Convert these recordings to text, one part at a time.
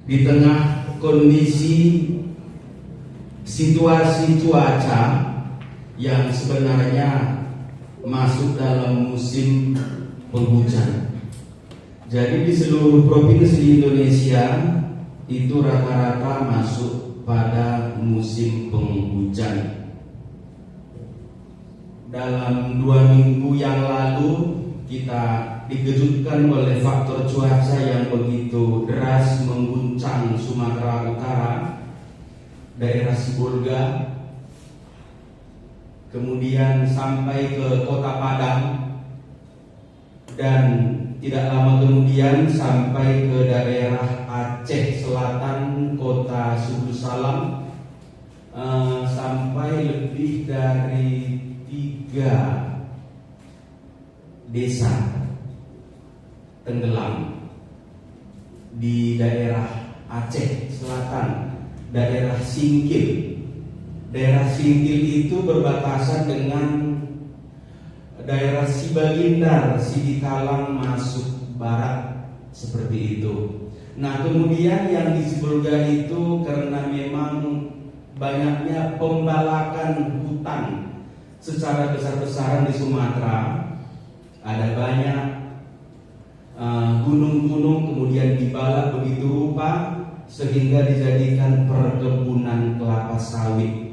di tengah kondisi situasi cuaca yang sebenarnya masuk dalam musim penghujan. Jadi di seluruh provinsi di Indonesia itu rata-rata masuk pada musim penghujan. Dalam 2 minggu yang lalu kita dikejutkan oleh faktor cuaca yang begitu deras mengguncang Sumatera Utara, daerah Sibolga, kemudian sampai ke Kota Padang, dan tidak lama kemudian sampai ke daerah Aceh Selatan, Kota Suku Salam, sampai lebih dari 3 desa tenggelam di daerah Aceh Selatan, daerah Singkil. Daerah Singkil itu berbatasan dengan daerah Sibagindar, Sidikalang masuk barat, seperti itu. Nah, kemudian yang di Sibolga itu karena memang banyaknya pembalakan hutan secara besar-besaran di Sumatera, ada banyak gunung-gunung kemudian dibalak begitu rupa sehingga dijadikan perkebunan kelapa sawit.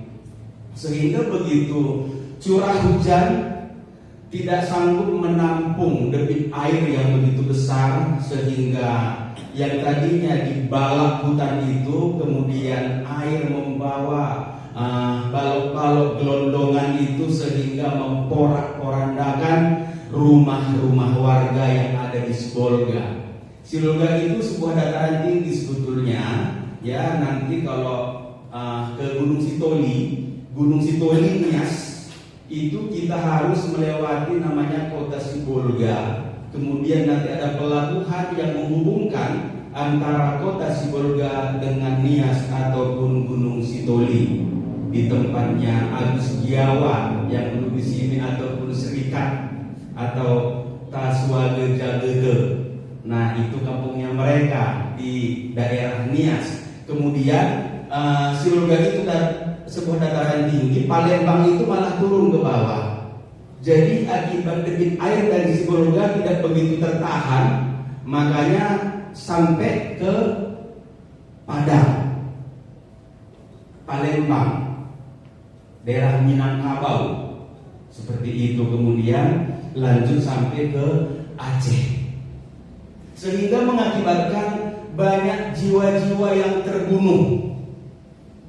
Sehingga begitu curah hujan tidak sanggup menampung debit air yang begitu besar, sehingga yang tadinya dibalak hutan itu kemudian air membawa balok-balok gelondongan itu sehingga memporak-porandakan rumah-rumah warga yang ada di Sibolga. Sibolga itu sebuah dataran tinggi sebetulnya, ya. Nanti kalau ke Gunung Sitoli Nias itu kita harus melewati namanya Kota Sibolga. Kemudian nanti ada pelabuhan yang menghubungkan antara Kota Sibolga dengan Nias ataupun Gunung Sitoli di tempatnya Agus Giawa yang dulu di sini, ataupun Serikat atau Taswage Jagege. Nah, itu kampungnya mereka di daerah Nias. Kemudian Sibolga itu sebuah dataran tinggi, Palembang itu malah turun ke bawah. Jadi akibat debit air dari Sibolga tidak begitu tertahan, makanya sampai ke Padang, Palembang, daerah Minangkabau, seperti itu. Kemudian lanjut sampai ke Aceh, sehingga mengakibatkan banyak jiwa-jiwa yang terbunuh,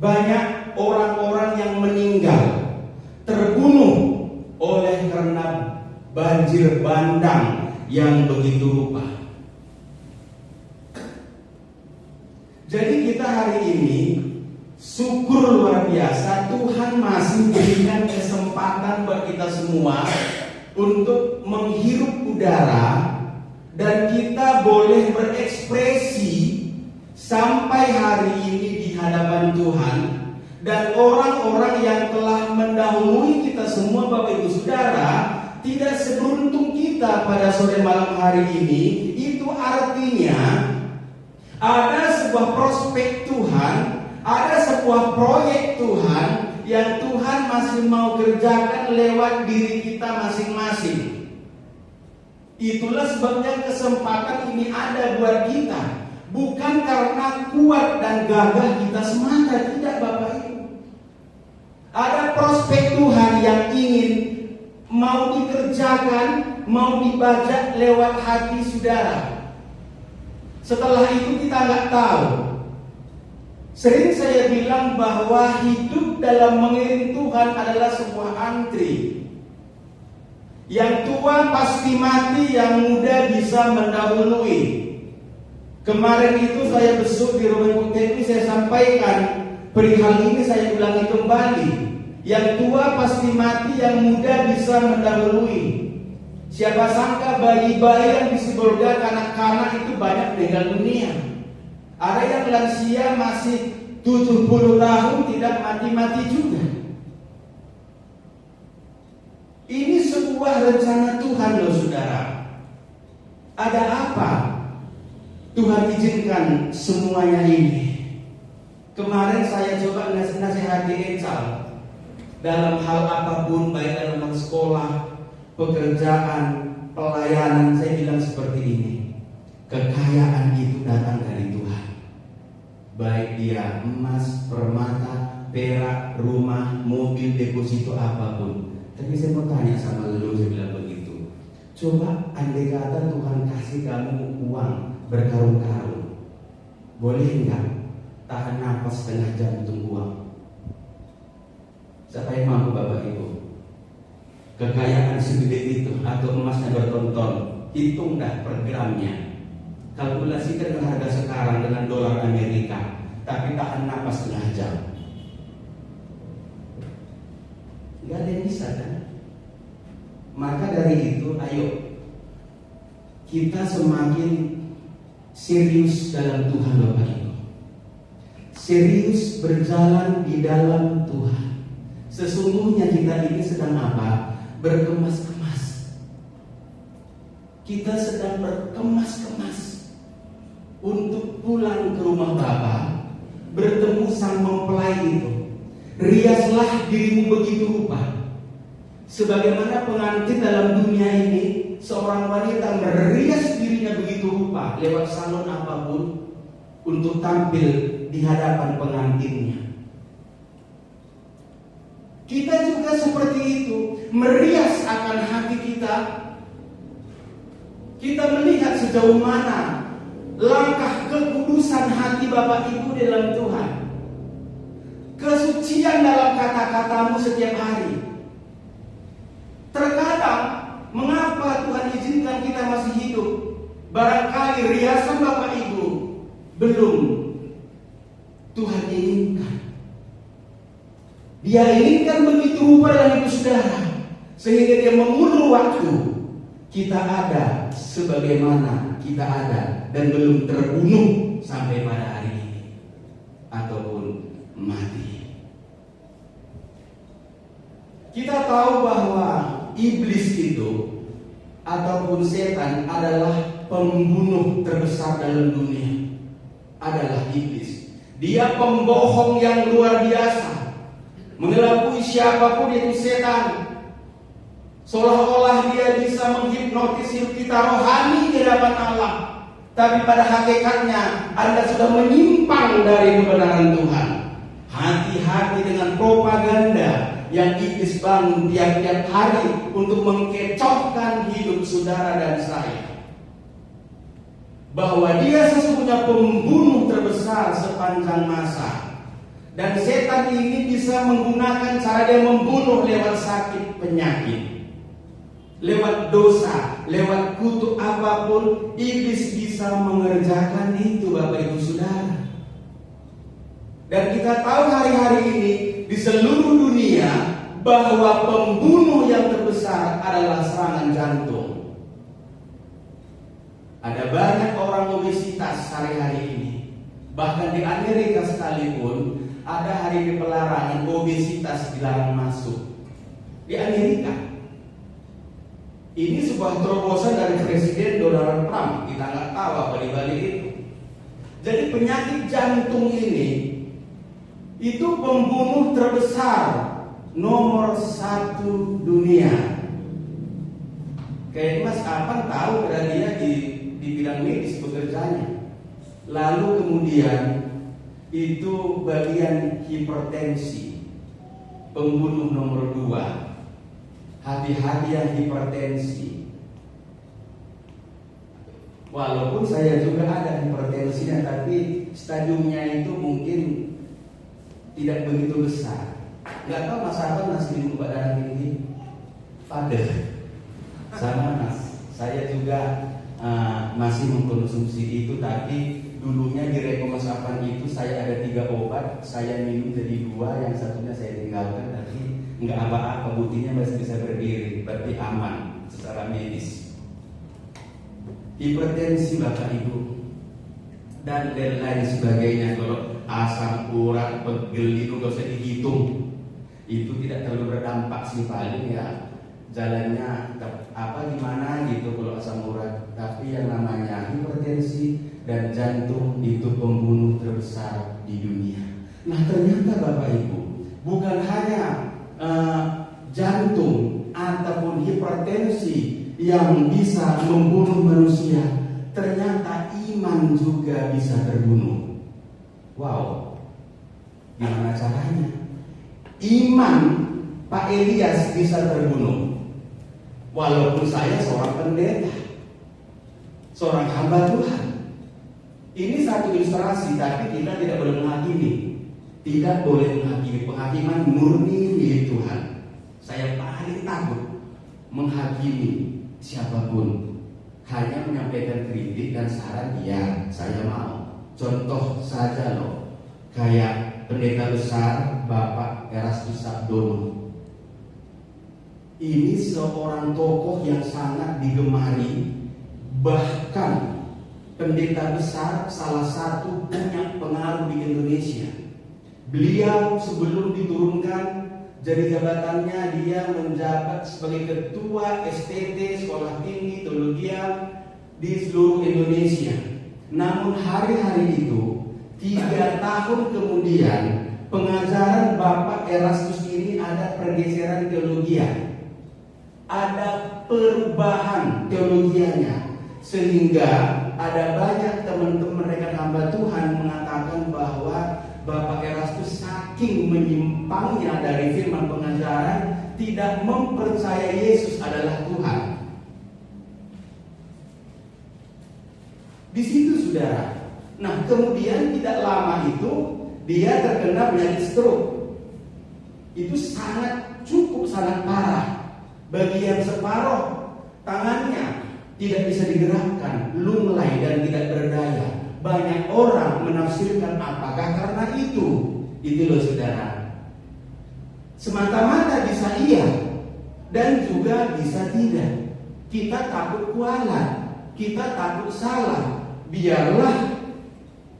banyak orang-orang yang meninggal, terbunuh oleh karena banjir bandang yang begitu rupa. Jadi kita hari ini syukur luar biasa, Tuhan masih berikan kesempatan buat kita semua untuk menghirup udara, dan kita boleh berekspresi sampai hari ini di hadapan Tuhan. Dan orang-orang yang telah mendahului kita semua, Bapak Ibu Saudara, tidak seberuntung kita pada sore malam hari ini. Itu artinya ada sebuah prospek Tuhan, ada sebuah proyek Tuhan yang Tuhan masih mau kerjakan lewat diri kita masing-masing. Itulah sebabnya kesempatan ini ada buat kita, bukan karena kuat dan gagah kita semata, tidak, Bapak Ibu. Ada prospek Tuhan yang ingin mau dikerjakan, mau dibaca lewat hati saudara. Setelah itu kita nggak tahu. Sering saya bilang bahwa hidup dalam mengiring Tuhan adalah sebuah antri. Yang tua pasti mati, yang muda bisa mendahului. Kemarin itu saya besuk di rumah Ibu Teti, saya sampaikan perihal ini, saya ulangi kembali. Yang tua pasti mati, yang muda bisa mendahului. Siapa sangka bayi-bayi yang di Sibolga, kanak-kanak itu banyak meninggal dunia. Ada yang lansia masih 70 tahun tidak mati-mati juga. Ini sebuah rencana Tuhan loh saudara. Ada apa? Tuhan Tuhan izinkan semuanya ini. Kemarin saya coba nasihati Ecal dalam hal apapun, baik dalam hal sekolah, pekerjaan, pelayanan. Saya bilang seperti ini, kekayaan itu datang dari Tuhan. Baik dia emas, permata, perak, rumah, mobil, deposito, apapun. Tapi saya mau tanya sama lu, saya bilang begitu. Coba andai kata Tuhan kasih kamu uang berkarung-karung, boleh enggak tahan nafas setengah jam untuk uang? Siapa yang mampu Bapak Ibu? Kekayaan segede itu atau emasnya bertonton, hitung dah per gramnya. Kalkulasikan dengan harga sekarang dengan dolar Amerika, tapi tahan nafas setengah jam. Gak ada yang bisa kan? Maka dari itu, ayo kita semakin serius dalam Tuhan Bapak Ibu. Serius berjalan di dalam Tuhan. Sesungguhnya kita ini sedang apa? Berkemas-kemas. Kita sedang berkemas-kemas untuk pulang ke rumah Bapa, bertemu sang mempelai itu. Riaslah dirimu begitu rupa, sebagaimana pengantin dalam dunia ini, seorang wanita merias dirinya begitu rupa lewat salon apapun untuk tampil di hadapan pengantinnya. Kita juga seperti itu, merias akan hati kita. Kita melihat sejauh mana langkah kekudusan hati Bapak Ibu dalam Tuhan, kesucian dalam kata-katamu setiap hari. Terkadang mengapa Tuhan izinkan kita masih hidup? Barangkali riasan Bapak Ibu belum Tuhan inginkan. Dia inginkan begitu rupa dalam hidup saudara, sehingga dia mengulur waktu kita ada sebagaimana kita ada dan belum terbunuh sampai pada hari ini ataupun mati. Kita tahu bahwa iblis itu ataupun setan adalah pembunuh terbesar dalam dunia. Adalah iblis. Dia pembohong yang luar biasa, mengelabui siapapun itu setan. Seolah-olah dia bisa menghipnotis hidup kita rohani di hadapan Allah, tapi pada hakikatnya Anda sudah menyimpang dari kebenaran Tuhan. Hati-hati dengan propaganda yang iblis bangun tiap-tiap hari untuk mengkecohkan hidup saudara dan saya, bahwa dia sesungguhnya pembunuh terbesar sepanjang masa. Dan setan ini bisa menggunakan cara dia membunuh lewat sakit penyakit, lewat dosa, lewat kutuk apapun. Iblis bisa mengerjakan itu Bapak Ibu Saudara. Dan kita tahu hari-hari ini di seluruh dunia bahwa pembunuh yang terbesar adalah serangan jantung. Ada banyak orang obesitas hari-hari ini. Bahkan di Amerika sekalipun ada hari ini pelarangan obesitas dilarang masuk. Di Amerika. Ini sebuah terobosan dari Presiden Donald Trump. Kita nggak tahu apa di balik itu. Jadi penyakit jantung ini itu pembunuh terbesar nomor 1 dunia. Kayak Mas Apan tahu karena dia di bidang medis bekerjanya. Lalu kemudian itu bagian hipertensi, pembunuh nomor 2. Hati-hati yang hipertensi. Walaupun saya juga ada hipertensinya, tapi stadiumnya itu mungkin tidak begitu besar. Gak tahu Mas Apan masih minum obat darah tinggi? Pada sama Mas, saya juga masih mengkonsumsi itu, tapi dulunya di rekom Mas Apan itu saya ada 3 obat, saya minum jadi 2, yang satunya saya tinggalkan, tapi nggak apa-apa, buktinya masih bisa berdiri, berarti aman secara medis. Hipertensi Bapak Ibu dan lain sebagainya, kalau asam urat, pegel itu nggak usah dihitung, itu tidak terlalu berdampak sih, paling ya jalannya apa gimana gitu kalau asam urat. Tapi yang namanya hipertensi dan jantung itu pembunuh terbesar di dunia. Nah ternyata Bapak Ibu, bukan hanya jantung ataupun hipertensi yang bisa membunuh manusia, ternyata iman juga bisa terbunuh. Wow, gimana caranya? Iman Pak Elias bisa terbunuh. Walaupun saya seorang pendeta, seorang hamba Tuhan. Ini satu ilustrasi, tapi kita tidak boleh menghakimi. Tidak boleh menghakimi. Penghakiman murni milik Tuhan. Saya paling takut menghakimi siapapun. Hanya menyampaikan kritik dan saran, ya saya mau. Contoh saja loh, kayak pendeta besar Bapak Erastus Sabdono. Ini seorang tokoh yang sangat digemari, bahkan pendeta besar salah satu punya pengaruh di Indonesia. Beliau sebelum diturunkan jadi jabatannya, dia menjabat sebagai ketua STT Sekolah Tinggi Teologi di seluruh Indonesia. Namun hari-hari itu 3 tahun kemudian pengajaran Bapak Erastus ini ada pergeseran teologian. Ada perubahan teologianya, sehingga ada banyak teman-teman rekan hamba Tuhan mengatakan bahwa Bapak Erastus saking menyimpangnya dari firman pengajaran, tidak mempercayai Yesus adalah Tuhan. Di situ saudara. Nah kemudian tidak lama itu dia terkena penyakit stroke. Itu cukup sangat parah. Bagian separuh tangannya tidak bisa digerakkan, lunglai dan tidak berdaya. Banyak orang menafsirkan apakah karena itu. Itu loh saudara. Semata-mata bisa iya dan juga bisa tidak. Kita takut kualat, kita takut salah. Biarlah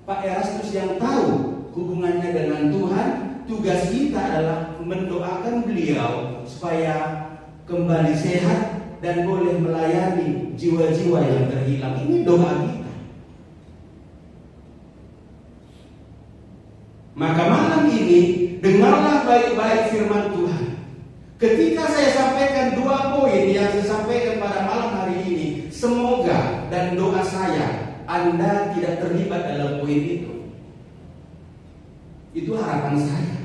Pak Erastus yang tahu hubungannya dengan Tuhan. Tugas kita adalah mendoakan beliau supaya kembali sehat dan boleh melayani jiwa-jiwa yang terhilang. Ini doa kita. Maka malam ini dengarlah baik-baik firman Tuhan. Ketika saya sampaikan 2 poin yang saya sampaikan pada malam hari ini, semoga dan doa saya Anda tidak terlibat dalam poin itu. Itu harapan saya.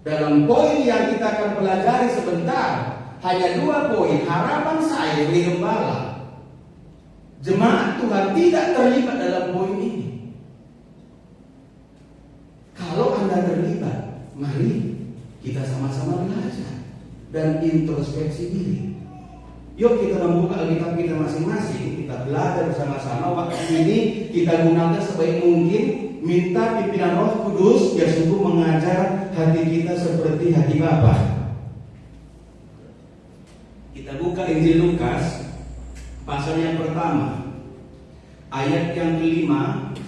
Dalam poin yang kita akan pelajari sebentar, hanya 2 poin. Harapan saya sebagai gembala, jemaat Tuhan tidak terlibat dalam poin ini. Kalau Anda terlibat, mari kita sama-sama belajar dan introspeksi diri. Yuk kita membuka Alkitab kita masing-masing, kita belajar bersama-sama. Waktu ini kita gunakan sebaik mungkin, minta pimpinan Roh Kudus yang sungguh mengajar hati kita seperti hati Bapa. Kita buka Injil Lukas pasal yang pertama, ayat yang ke-5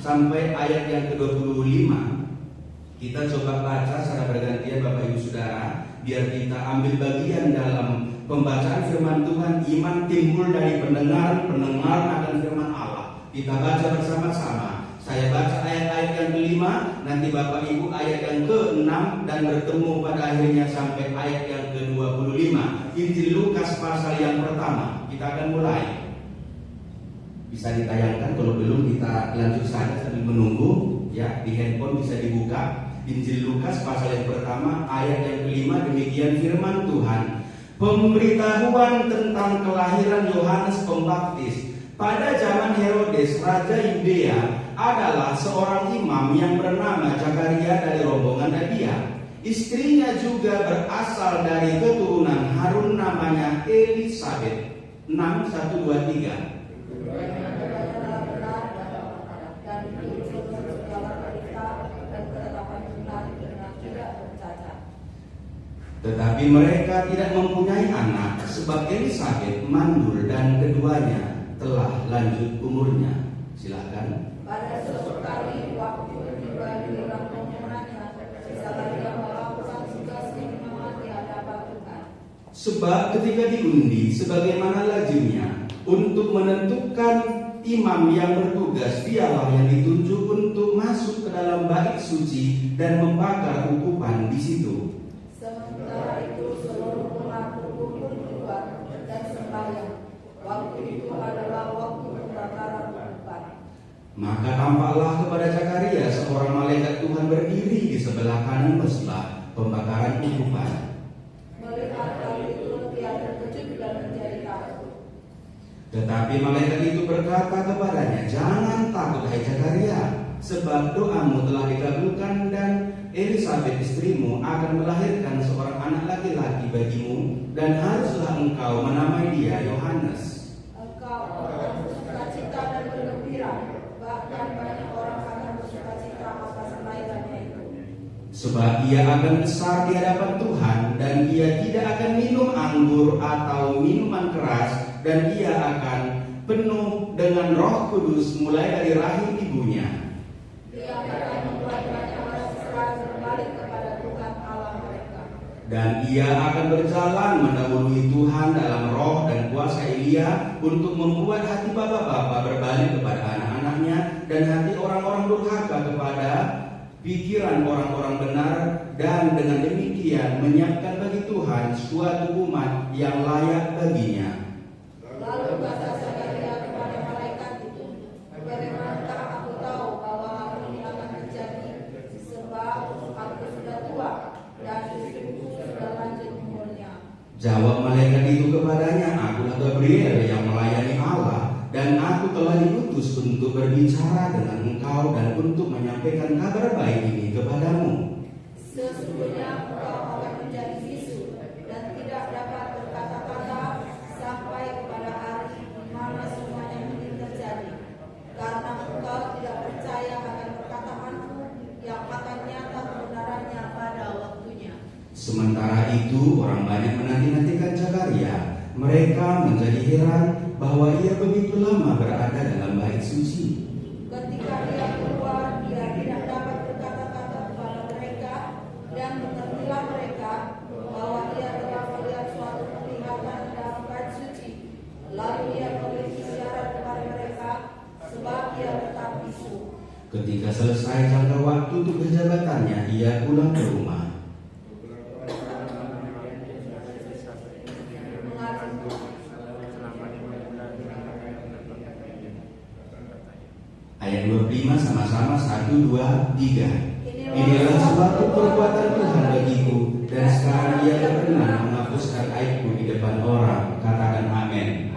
sampai ayat yang ke-25. Kita coba baca secara bergantian Bapak Ibu Saudara, biar kita ambil bagian dalam pembacaan firman Tuhan. Iman timbul dari pendengaran akan firman Allah. Kita baca bersama-sama. Saya baca ayat-ayat yang ke-5, nanti Bapak Ibu ayat yang ke-6, dan bertemu pada akhirnya sampai ayat yang ke-25. Injil Lukas pasal yang pertama. Kita akan mulai. Bisa ditayangkan, kalau belum kita lanjut saja sambil menunggu. Ya, di handphone bisa dibuka. Injil Lukas pasal yang pertama ayat yang ke-5, demikian firman Tuhan. Pemberitahuan tentang kelahiran Yohanes Pembaptis. Pada zaman Herodes, Raja Yudea, adalah seorang imam yang bernama Zakaria dari rombongan Abia. Istrinya juga berasal dari keturunan Harun, namanya Elisabet. 6, 1, 2, 3. Tetapi mereka tidak mempunyai anak, sebab Elisabet mandul dan keduanya telah lanjut umurnya. Silakan. Pada suatu kali waktu tiba di dalam rombongannya, Zakaria melakukan tugasnya imam di hadapan Tuhan. Sebab ketika diundi sebagaimana lazimnya untuk menentukan imam yang bertugas, dialah yang ditunjuk untuk masuk ke dalam bait suci dan membakar ukupan di situ. Sementara itu seluruh pelaku pun keluar dan sembahyang. Waktu itu adalah waktu pembakaran ukupan. Maka tampaklah kepada Zakaria seorang malaikat Tuhan berdiri di sebelah kanan mesbah pembakaran ukupan. Melihat hal itu dia terkejut dan menjadi takut. Tetapi malaikat itu berkata kepadanya, "Jangan takut, hai Zakaria, sebab doamu telah dikabulkan dan Elisabet istrimu akan melahirkan seorang anak laki-laki bagimu, dan haruslah engkau menamai dia Yohanes. Engkau akan bersukacita dan bergembira, bahkan banyak orang akan bersukacita atas kelahirannya itu. Sebab ia akan besar di hadapan Tuhan, dan ia tidak akan minum anggur atau minuman keras, dan ia akan penuh dengan Roh Kudus mulai dari rahim ibunya. Dia akan membuat banyak orang Israel berbalik kepada Tuhan Allah mereka. Dan ia akan berjalan mendahului Tuhan dalam roh dan kuasa Elia, untuk membuat hati bapa-bapa berbalik kepada anak-anaknya, dan hati orang-orang durhaka kepada pikiran orang-orang benar, dan dengan demikian menyiapkan bagi Tuhan suatu umat yang layak baginya." Lalu kata Zakaria kepada malaikat itu, "Bagaimanakah aku tahu bahwa hal ini akan terjadi? Sebab aku sudah tua dan istriku sudah lanjut umurnya." Jawab malaikat itu kepadanya, "Akulah Gabriel yang melayani Allah, dan aku telah diutus untuk berbicara dengan engkau dan untuk menyampaikan kabar baik ini kepadamu. Sesungguhnya engkau akan menjadi bisu dan tidak dapat berkata-kata sampai kepada hari di mana semuanya ini terjadi, karena engkau tidak percaya akan perkataanku yang akan nyata kebenarannya pada waktunya." Sementara itu orang banyak menanti-nantikan Zakaria. Mereka menjadi heran bahwa ia begitu lama berada dalam bait suci. Ketika dia keluar, dia tidak dapat berkata-kata kepada mereka, dan mengertilah mereka bahwa dia telah melihat suatu penglihatan dalam bait suci. Lalu dia memberi isyarat kepada mereka, sebab dia tetap bisu. Ketika selesai jangka waktu untuk kejabatannya, ia pulang ke rumah. Ayat 25 sama-sama 1, 2, 3. Inilah suatu perbuatan Tuhan bagiku, dan sekarang ia berkenan menghapuskan aibku di depan orang. Katakan amin.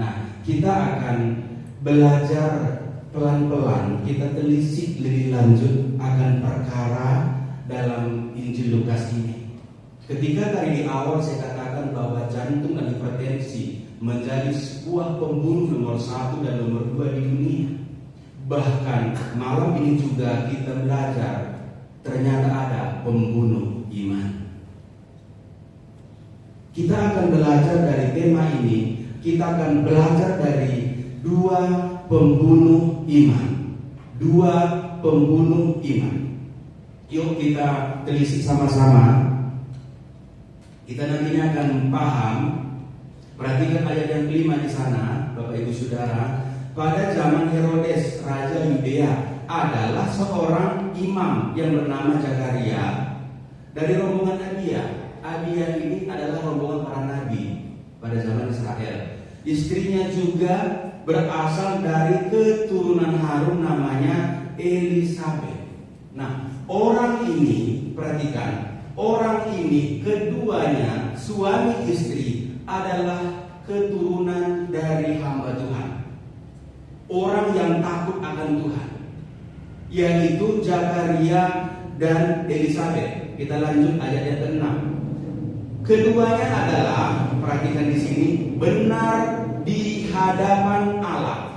Nah, kita akan belajar pelan-pelan, kita telisik lebih lanjut akan perkara dalam Injil Lukas ini. Ketika tadi di awal saya katakan bahwa jantung dan hipertensi menjadi sebuah pembunuh nomor 1 dan nomor 2 di dunia. Bahkan malam ini juga kita belajar ternyata ada pembunuh iman. Kita akan belajar dari tema ini. Kita akan belajar dari 2 pembunuh iman. 2 pembunuh iman. Yuk kita telisik sama-sama. Kita nantinya akan paham. Perhatikan ayat yang kelima di sana, Bapak Ibu Saudara. Pada zaman Herodes, Raja Yudea, adalah seorang imam yang bernama Zakaria dari rombongan Abia. Abia ini adalah rombongan para nabi pada zaman Israel. Istrinya juga berasal dari keturunan Harun, namanya Elisabet. Nah, orang ini, perhatikan, orang ini keduanya suami istri adalah keturunan dari hamba Tuhan. Orang yang takut akan Tuhan, yaitu Zakaria dan Elisabet. Kita lanjut ayat yang ke-6. Keduanya adalah, perhatikan di sini, benar di hadapan Allah.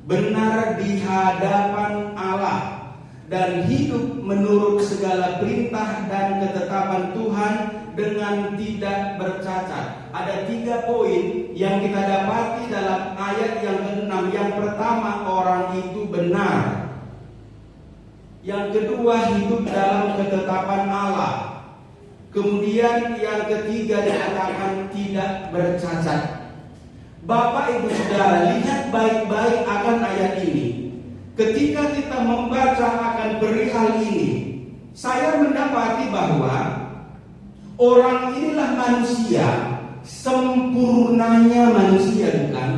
Benar di hadapan Allah dan hidup menurut segala perintah dan ketetapan Tuhan dengan tidak bercacat. Ada 3 poin yang kita dapati dalam ayat yang ke-6. Yang pertama, orang itu benar. Yang kedua, hidup dalam ketetapan Allah. Kemudian yang ketiga dikatakan tidak bercacat. Bapak Ibu Saudara, lihat baik-baik akan ayat ini. Ketika kita membaca akan perihal ini, saya mendapati bahwa orang inilah manusia, sempurnanya manusia, bukan?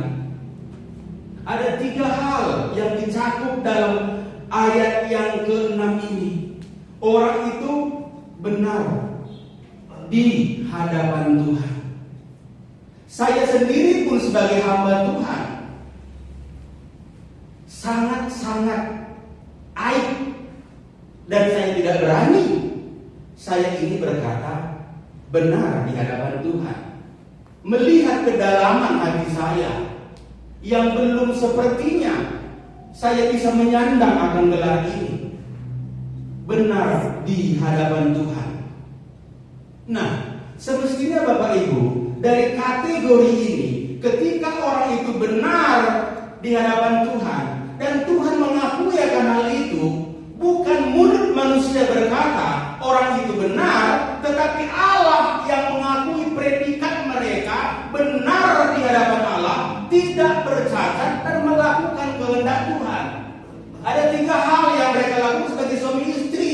Ada 3 hal yang dicakup dalam ayat yang ke-6 ini. Orang itu benar di hadapan Tuhan. Saya sendiri pun sebagai hamba Tuhan sangat-sangat aib, dan saya tidak berani saya ini berkata benar di hadapan Tuhan. Melihat kedalaman hati saya yang belum sepertinya saya bisa menyandang akan gelar ini, benar di hadapan Tuhan. Nah, semestinya Bapak Ibu, dari kategori ini, ketika orang itu benar di hadapan Tuhan dan Tuhan mengakui akan hal itu, bukan mulut manusia berkata orang itu benar, tetapi Allah yang mengakui predikat mereka benar di hadapan Allah, tidak bercacat dan melakukan kehendak Tuhan. Ada 3 hal yang mereka lakukan sebagai suami istri.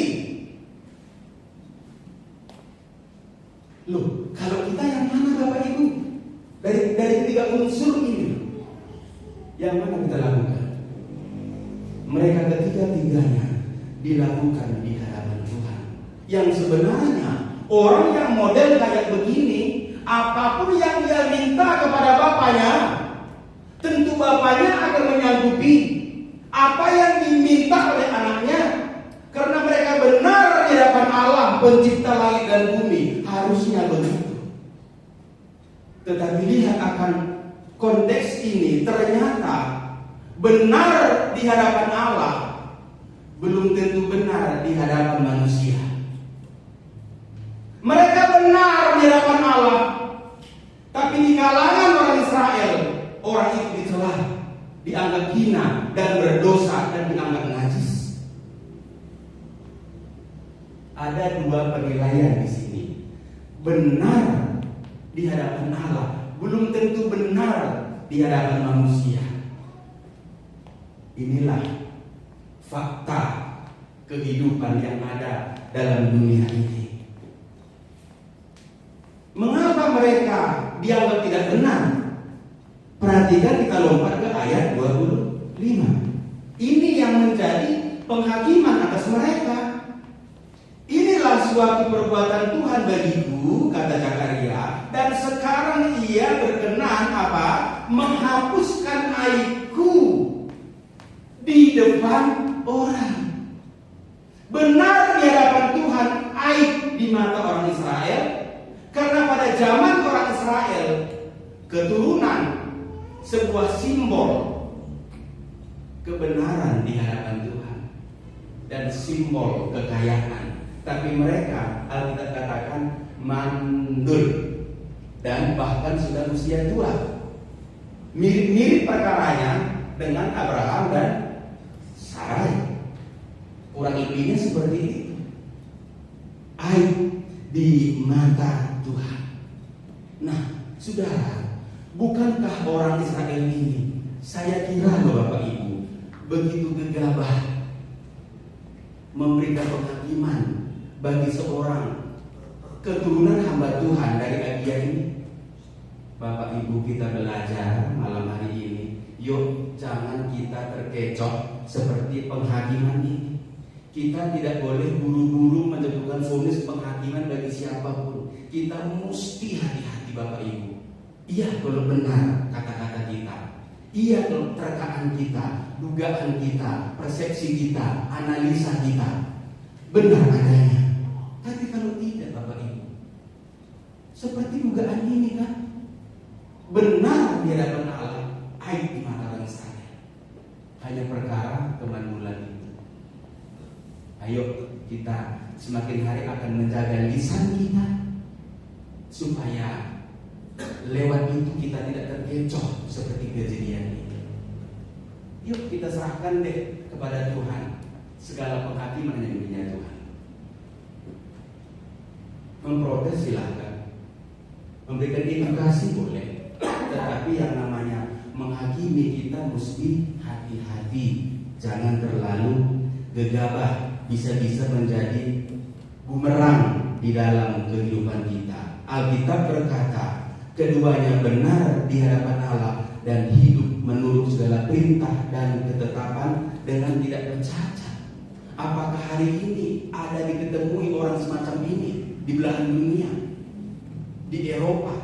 Loh, kalau kita yang mana Bapak Ibu? Dari 3 unsur ini, yang mana kita lakukan? Mereka ketiga-tiganya dilakukan di hadapan Tuhan. Yang sebenarnya orang yang model kayak begini, apapun yang dia minta kepada bapaknya, tentu bapaknya akan menyanggupi apa yang diminta oleh anaknya, karena mereka benar di hadapan Allah, pencipta langit dan bumi. Harusnya begitu. Tetapi lihat akan konteks ini, ternyata benar di hadapan Allah belum tentu benar di hadapan manusia. Mereka benar di hadapan Allah, tapi di kalangan orang Israel, orang itu dicela, dianggap hina dan berdosa dan dianggap najis. Ada 2 penilaian di sini. Benar di hadapan Allah belum tentu benar di hadapan manusia. Inilah fakta kehidupan yang ada dalam dunia ini. Mengapa mereka dianggap tidak benar? Perhatikan, kita lompat ke ayat 25. Ini yang menjadi penghakiman atas mereka. Inilah suatu perbuatan Tuhan bagiku, kata Zakaria, dan sekarang ia berkenan apa? Menghapuskan aibku di depan orang. Benar di hadapan Tuhan aib di mata orang Israel, karena pada zaman orang Israel, keturunan sebuah simbol kebenaran di hadapan Tuhan dan simbol kekayaan. Tapi mereka, Alkitab katakan, mandul dan bahkan sudah usia tua. Mirip-mirip perkaranya dengan Abraham dan Sarai. Kurang lebihnya seperti itu. Aib di mata Tuhan. Nah, saudara, bukankah orang Israel ini, saya kira loh Bapak Ibu, begitu gegabah memberikan penghakiman bagi seorang keturunan hamba Tuhan dari Abia ini. Bapak Ibu, kita belajar malam hari ini, yuk jangan kita terkecoh seperti penghakiman ini. Kita tidak boleh buru-buru menentukan vonis penghakiman bagi siapapun. Kita mesti hati-hati Bapak Ibu. Iya kalau benar kata-kata kita, iya kalau terkaan kita, dugaan kita, persepsi kita, analisa kita benar adanya. Tapi kalau tidak Bapak Ibu, seperti dugaan ini kan, benar di hadapan Allah, aib di mata orang Israel. Hanya perkara kemandulan itu. Ayo kita semakin hari akan menjaga lisan kita, supaya lewat itu kita tidak terkecoh seperti kejadian ini. Yuk kita serahkan deh kepada Tuhan segala penghakiman yang punya Tuhan. Memprotes silahkan, memberikan edukasi boleh, tetapi yang namanya menghakimi kita mesti hati-hati, jangan terlalu gegabah, bisa-bisa menjadi bumerang di dalam kehidupan kita. Alkitab berkata, keduanya benar di hadapan Allah dan hidup menurut segala perintah dan ketetapan dengan tidak bercacat. Apakah hari ini ada diketemui orang semacam ini di belahan dunia, di Eropa,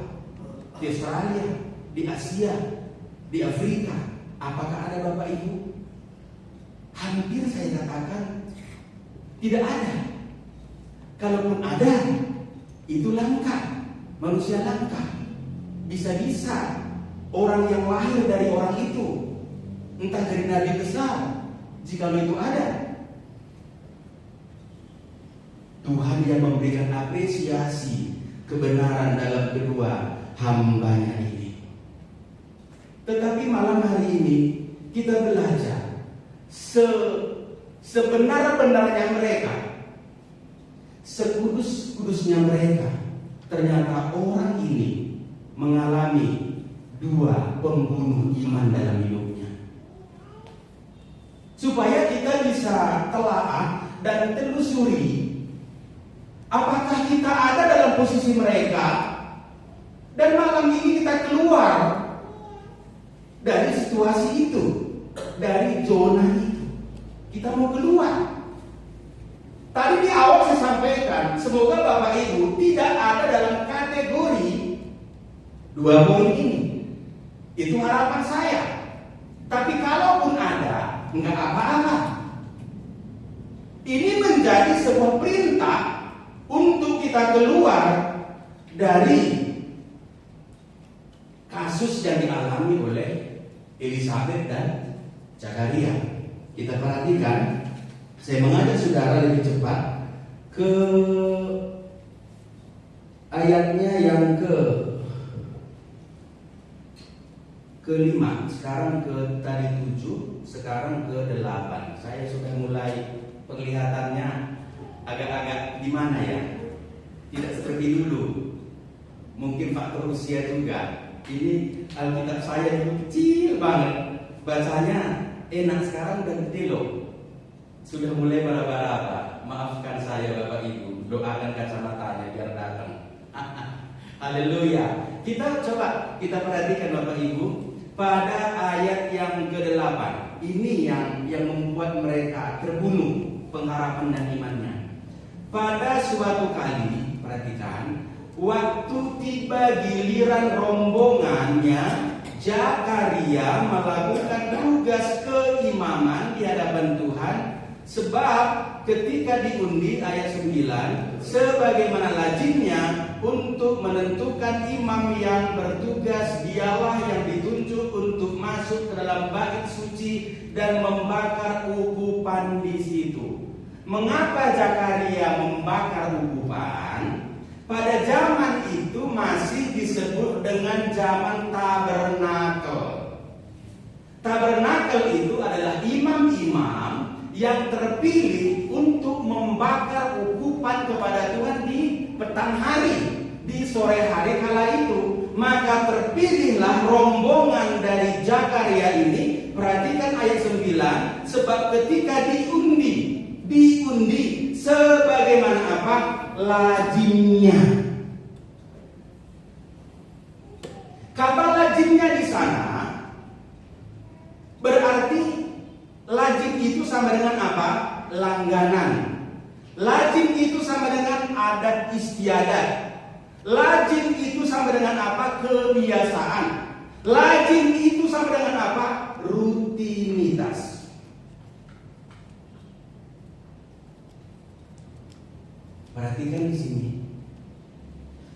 di Australia, di Asia, di Afrika? Apakah ada Bapak Ibu? Hampir saya katakan tidak ada. Kalaupun ada, itu langka, manusia langka. Bisa-bisa orang yang lahir dari orang itu, entah dari nabi besar, jikalau itu ada. Tuhan yang memberikan apresiasi kebenaran dalam kedua hambanya ini. Tetapi malam hari ini kita belajar sebenar-benarnya mereka, sekudus-kudusnya mereka, ternyata orang ini mengalami dua pembunuh iman dalam hidupnya. Supaya kita bisa telaah dan telusuri apakah kita ada dalam posisi mereka, dan malam ini kita keluar dari situasi itu, dari zona itu. Kita mau keluar. Tadi di awal saya sampaikan, semoga Bapak Ibu tidak ada dalam kategori dua poin ini. Itu harapan saya. Tapi kalaupun ada, enggak apa-apa. Ini menjadi sebuah perintah untuk kita keluar dari kasus yang dialami oleh Elizabeth dan Zakaria. Kita perhatikan, saya mengajak saudara lebih cepat ke ayatnya yang ke-5, sekarang ke tadi 7, sekarang ke-8. Saya sudah mulai penglihatannya agak-agak gimana ya? Tidak seperti dulu. Mungkin faktor usia juga. Ini Alkitab saya dulu kecil banget, bacanya enak, sekarang udah gede loh. Sudah mulai bara-bara. Maafkan saya Bapak Ibu, doakan kacamatanya biar datang. Haleluya. Kita coba kita perhatikan Bapak Ibu pada ayat yang ke-8. Ini yang membuat mereka terbunuh pengharapan dan imannya. Pada suatu kali, perhatikan, waktu tiba giliran rombongannya, Zakaria melakukan tugas keimaman di hadapan Tuhan. Sebab ketika diundi ayat 9, sebagaimana lazimnya untuk menentukan imam yang bertugas, dialah yang ditunjuk untuk masuk ke dalam bait suci dan membakar ukupan di situ. Mengapa Zakaria membakar ukupan? Pada zaman itu masih disebut dengan zaman tabernakel. Tabernakel itu adalah imam-imam yang terpilih untuk membakar ukupan kepada Tuhan di petang hari, di sore hari kala itu. Maka terpilihlah rombongan dari Zakaria ini. Perhatikan ayat 9, sebab ketika diundi sebagaimana apa? Lazimnya. Kata lazimnya di sana berarti lazim itu sama dengan apa? Langganan. Lazim itu sama dengan adat istiadat. Lazim itu sama dengan apa? Kebiasaan. Lazim itu sama dengan apa? Rutinitas. Perhatikan di sini.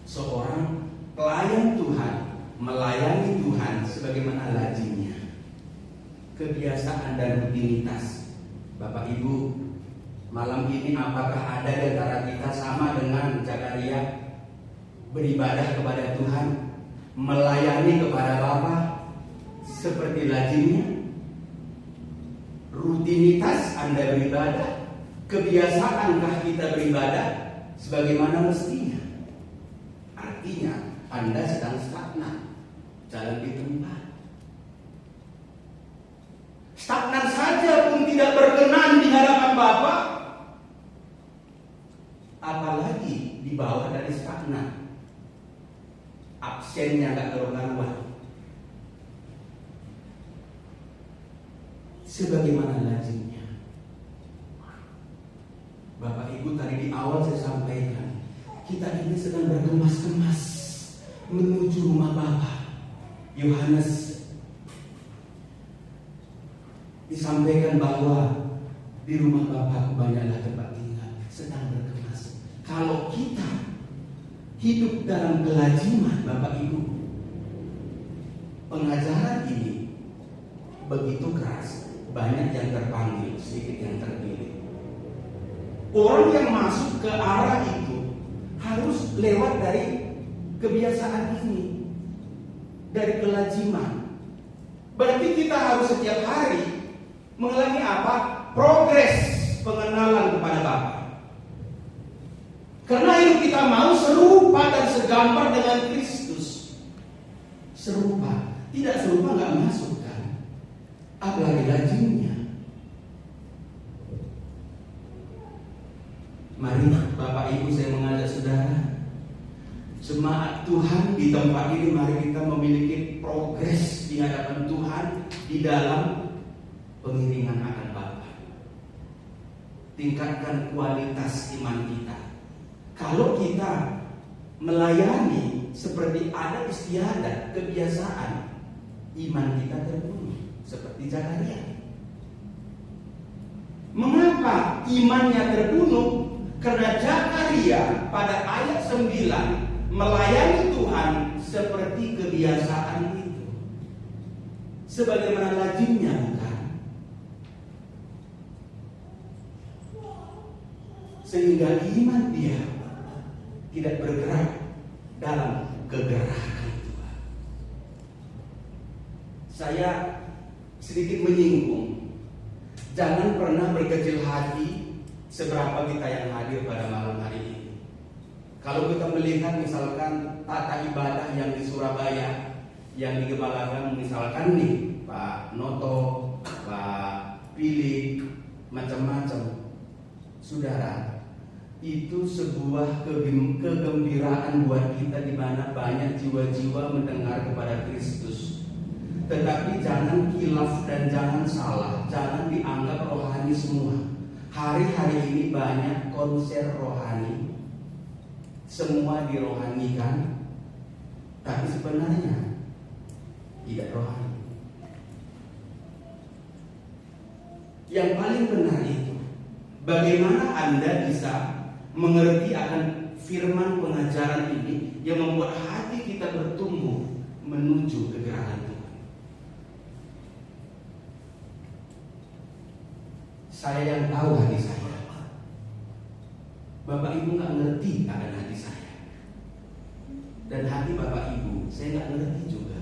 Seorang pelayan Tuhan melayani Tuhan sebagaimana lazimnya. Kebiasaan dan rutinitas. Bapak Ibu, malam ini apakah ada di antara kita sama dengan Zakaria, beribadah kepada Tuhan, melayani kepada Bapa seperti lazimnya? Rutinitas Anda beribadah, kebiasaankah kita beribadah sebagaimana mestinya? Artinya Anda sedang stagnan, jalan di tempat. stagnan saja pun tidak berkenan di hadapan Bapa, apalagi di bawah dari stagnan, absennya gak karuan. Sebagaimana lazimnya, Bapak Ibu, tadi di awal saya sampaikan, kita ini sedang bergemas-gemas menuju rumah Bapa. Yohanes disampaikan bahwa di rumah Bapa banyaklah tempat tinggal, sedang bergemas. Kalau kita hidup dalam kelaziman, Bapak Ibu, pengajaran ini begitu keras, banyak yang terpanggil, sedikit yang terpilih. Orang yang masuk ke arah itu harus lewat dari kebiasaan ini, dari kelaziman. Berarti kita harus setiap hari mengalami apa? Progres pengenalan kepada Bapa. Karena hidup kita mau serupa dan segambar dengan Kristus. Serupa, tidak serupa nggak masuk kan? Apalagi lazimnya. Mari Bapak Ibu, saya mengajak saudara, jemaat Tuhan di tempat ini, mari kita memiliki progres di hadapan Tuhan di dalam pengiringan akan Bapa. Tingkatkan kualitas iman kita. Kalau kita melayani seperti ada istiadat, kebiasaan, iman kita terbunuh seperti Zakaria. Mengapa imannya terbunuh? Karena Zakaria pada ayat 9 melayani Tuhan seperti kebiasaan itu, sebagaimana lazimnya, bukan? Sehingga iman dia tidak bergerak dalam kegerakan Tuhan. Saya sedikit menyinggung, jangan pernah berkecil hati seberapa kita yang hadir pada malam hari ini. Kalau kita melihat misalkan tata ibadah yang di Surabaya, yang digembalakan misalkan nih Pak Noto, Pak Pilih, macam-macam, saudara, itu sebuah kegembiraan buat kita di mana banyak jiwa-jiwa mendengar kepada Kristus. Tetapi jangan khilaf dan jangan salah, jangan dianggap rohani semua. Hari-hari ini banyak konser rohani, semua dirohanikan, tapi sebenarnya tidak rohani. Yang paling benar itu, bagaimana Anda bisa mengerti akan firman pengajaran ini yang membuat hati kita bertumbuh menuju kegerakan Tuhan. Saya yang tahu hati saya. Bapak Ibu nggak ngerti akan hati saya. Dan hati Bapak Ibu saya nggak ngerti juga.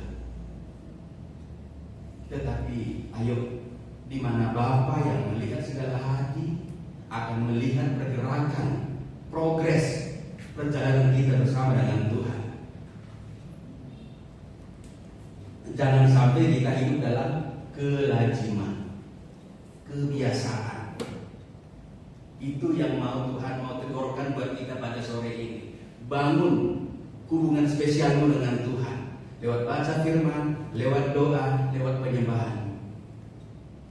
Tetapi ayo, di mana Bapa yang melihat segala hati akan melihat pergerakan, progres perjalanan kita bersama dengan Tuhan. Jangan sampai kita hidup dalam kelaziman, kebiasaan. Itu yang Tuhan mau tegurkan buat kita pada sore ini. Bangun hubungan spesialmu dengan Tuhan lewat baca firman, lewat doa, lewat penyembahan.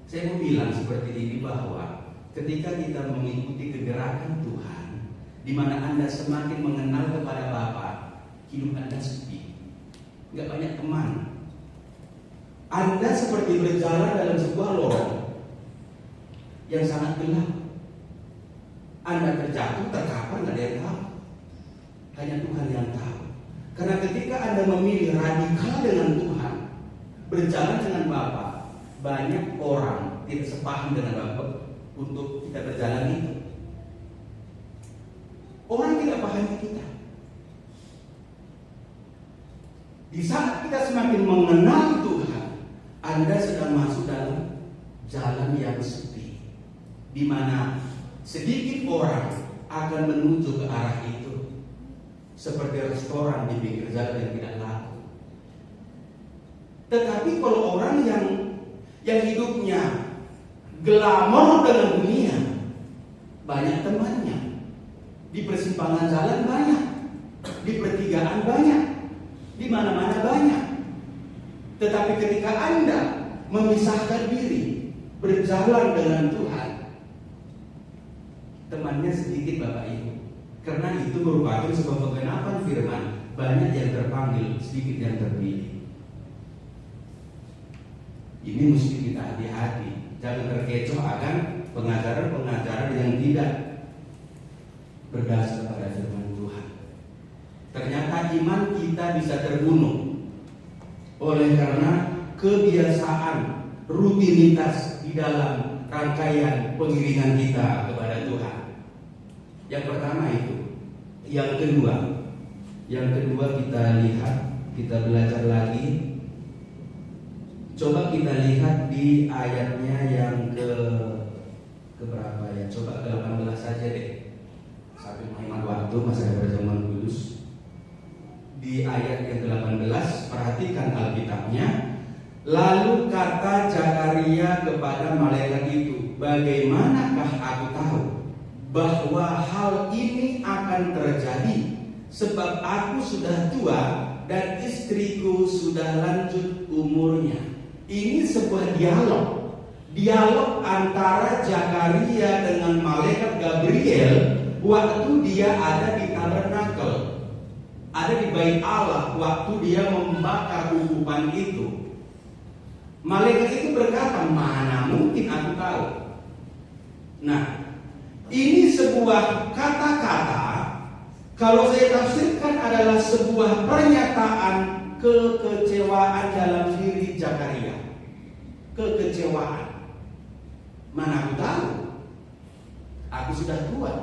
Saya mau bilang seperti ini, bahwa ketika kita mengikuti kegerakan Tuhan, di mana Anda semakin mengenal kepada Bapa, hidup Anda sepi, nggak banyak teman. Anda seperti berjalan dalam sebuah lorong yang sangat gelap. Anda terjatuh, terkapar, nggak ada yang tahu. Hanya Tuhan yang tahu. Karena ketika Anda memilih radikal dengan Tuhan, berjalan dengan Bapa, banyak orang tidak sepaham dengan Bapa untuk kita berjalan itu. Orang tidak pahami kita. Di saat kita semakin mengenal Tuhan, Anda sedang masuk dalam jalan yang sepi, di mana sedikit orang akan menuju ke arah itu, seperti restoran di pinggir jalan yang tidak laku. Tetapi kalau orang yang hidupnya glamor dengan dunia, banyak temannya. Di persimpangan jalan banyak, di pertigaan banyak, di mana-mana banyak. Tetapi ketika Anda memisahkan diri, berjalan dengan Tuhan, temannya sedikit Bapak Ibu. Karena itu merupakan sebuah penggenapan firman, banyak yang terpanggil, sedikit yang terpilih. Ini mesti kita hati-hati, jangan terkecoh akan pengajaran-pengajaran yang tidak berdasar pada firman Tuhan. Ternyata iman kita bisa terbunuh oleh karena kebiasaan, rutinitas di dalam rangkaian pengiringan kita kepada Tuhan. Yang pertama itu. Yang kedua kita lihat, kita belajar lagi. Coba kita lihat di ayatnya yang ke berapa ya? Coba ke 18 saja deh. Sambil menghemat waktu, masih ada perjamuan kudus. Di ayat yang ke-18, perhatikan Alkitabnya. Lalu kata Zakaria kepada malaikat itu, bagaimanakah aku tahu bahwa hal ini akan terjadi, sebab aku sudah tua dan istriku sudah lanjut umurnya. Ini sebuah dialog antara Zakaria dengan malaikat Gabriel waktu dia ada di tabernakel, ada di bait Allah, waktu dia membakar ukupan itu. Malaikat itu berkata, mana mungkin aku tahu. Nah, ini sebuah kata-kata, kalau saya tafsirkan adalah sebuah pernyataan kekecewaan dalam diri Zakaria. Kekecewaan. Mana aku tahu? Aku sudah tua.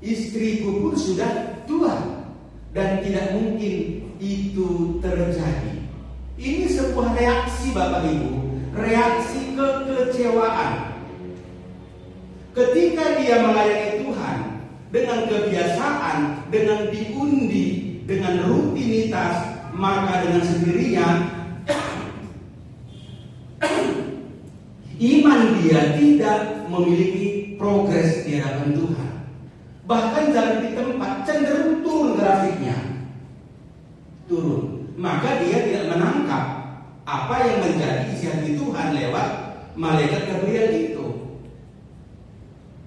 Istriku pun sudah tua. Dan tidak mungkin itu terjadi. Ini sebuah reaksi Bapak Ibu, reaksi kekecewaan. Ketika dia melayani Tuhan dengan kebiasaan, dengan diundi, dengan rutinitas, maka dengan sendirinya iman dia tidak memiliki progres di hadapan Tuhan. Bahkan jalan di tempat cenderung turun grafiknya, turun. Maka dia tidak menangkap apa yang menjadi isi hati Tuhan lewat malaikat Gabriel itu.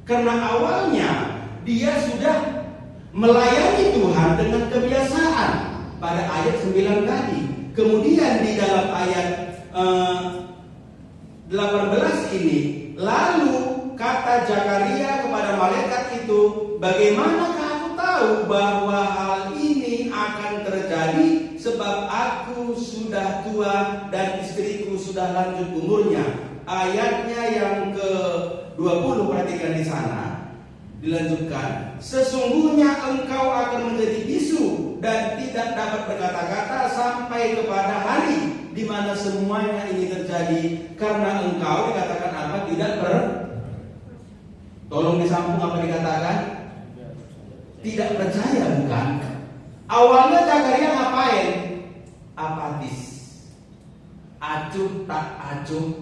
Karena awalnya dia sudah melayani Tuhan dengan kebiasaan pada ayat 9 tadi. Kemudian di dalam ayat 18 ini, lalu kata Zakaria kepada malaikat itu, bagaimanakah aku tahu bahwa hal ini akan terjadi, sebab aku sudah tua dan istriku sudah lanjut umurnya. Ayatnya yang ke-20, perhatikan di sana. Dilanjutkan, sesungguhnya engkau akan menjadi bisu dan tidak dapat berkata-kata sampai kepada hari di mana semuanya ini terjadi, karena engkau dikatakan apa? Tolong disambung apa dikatakan? Tidak percaya, bukan? Awalnya Zakaria ngapain? Apatis, acuh tak acuh,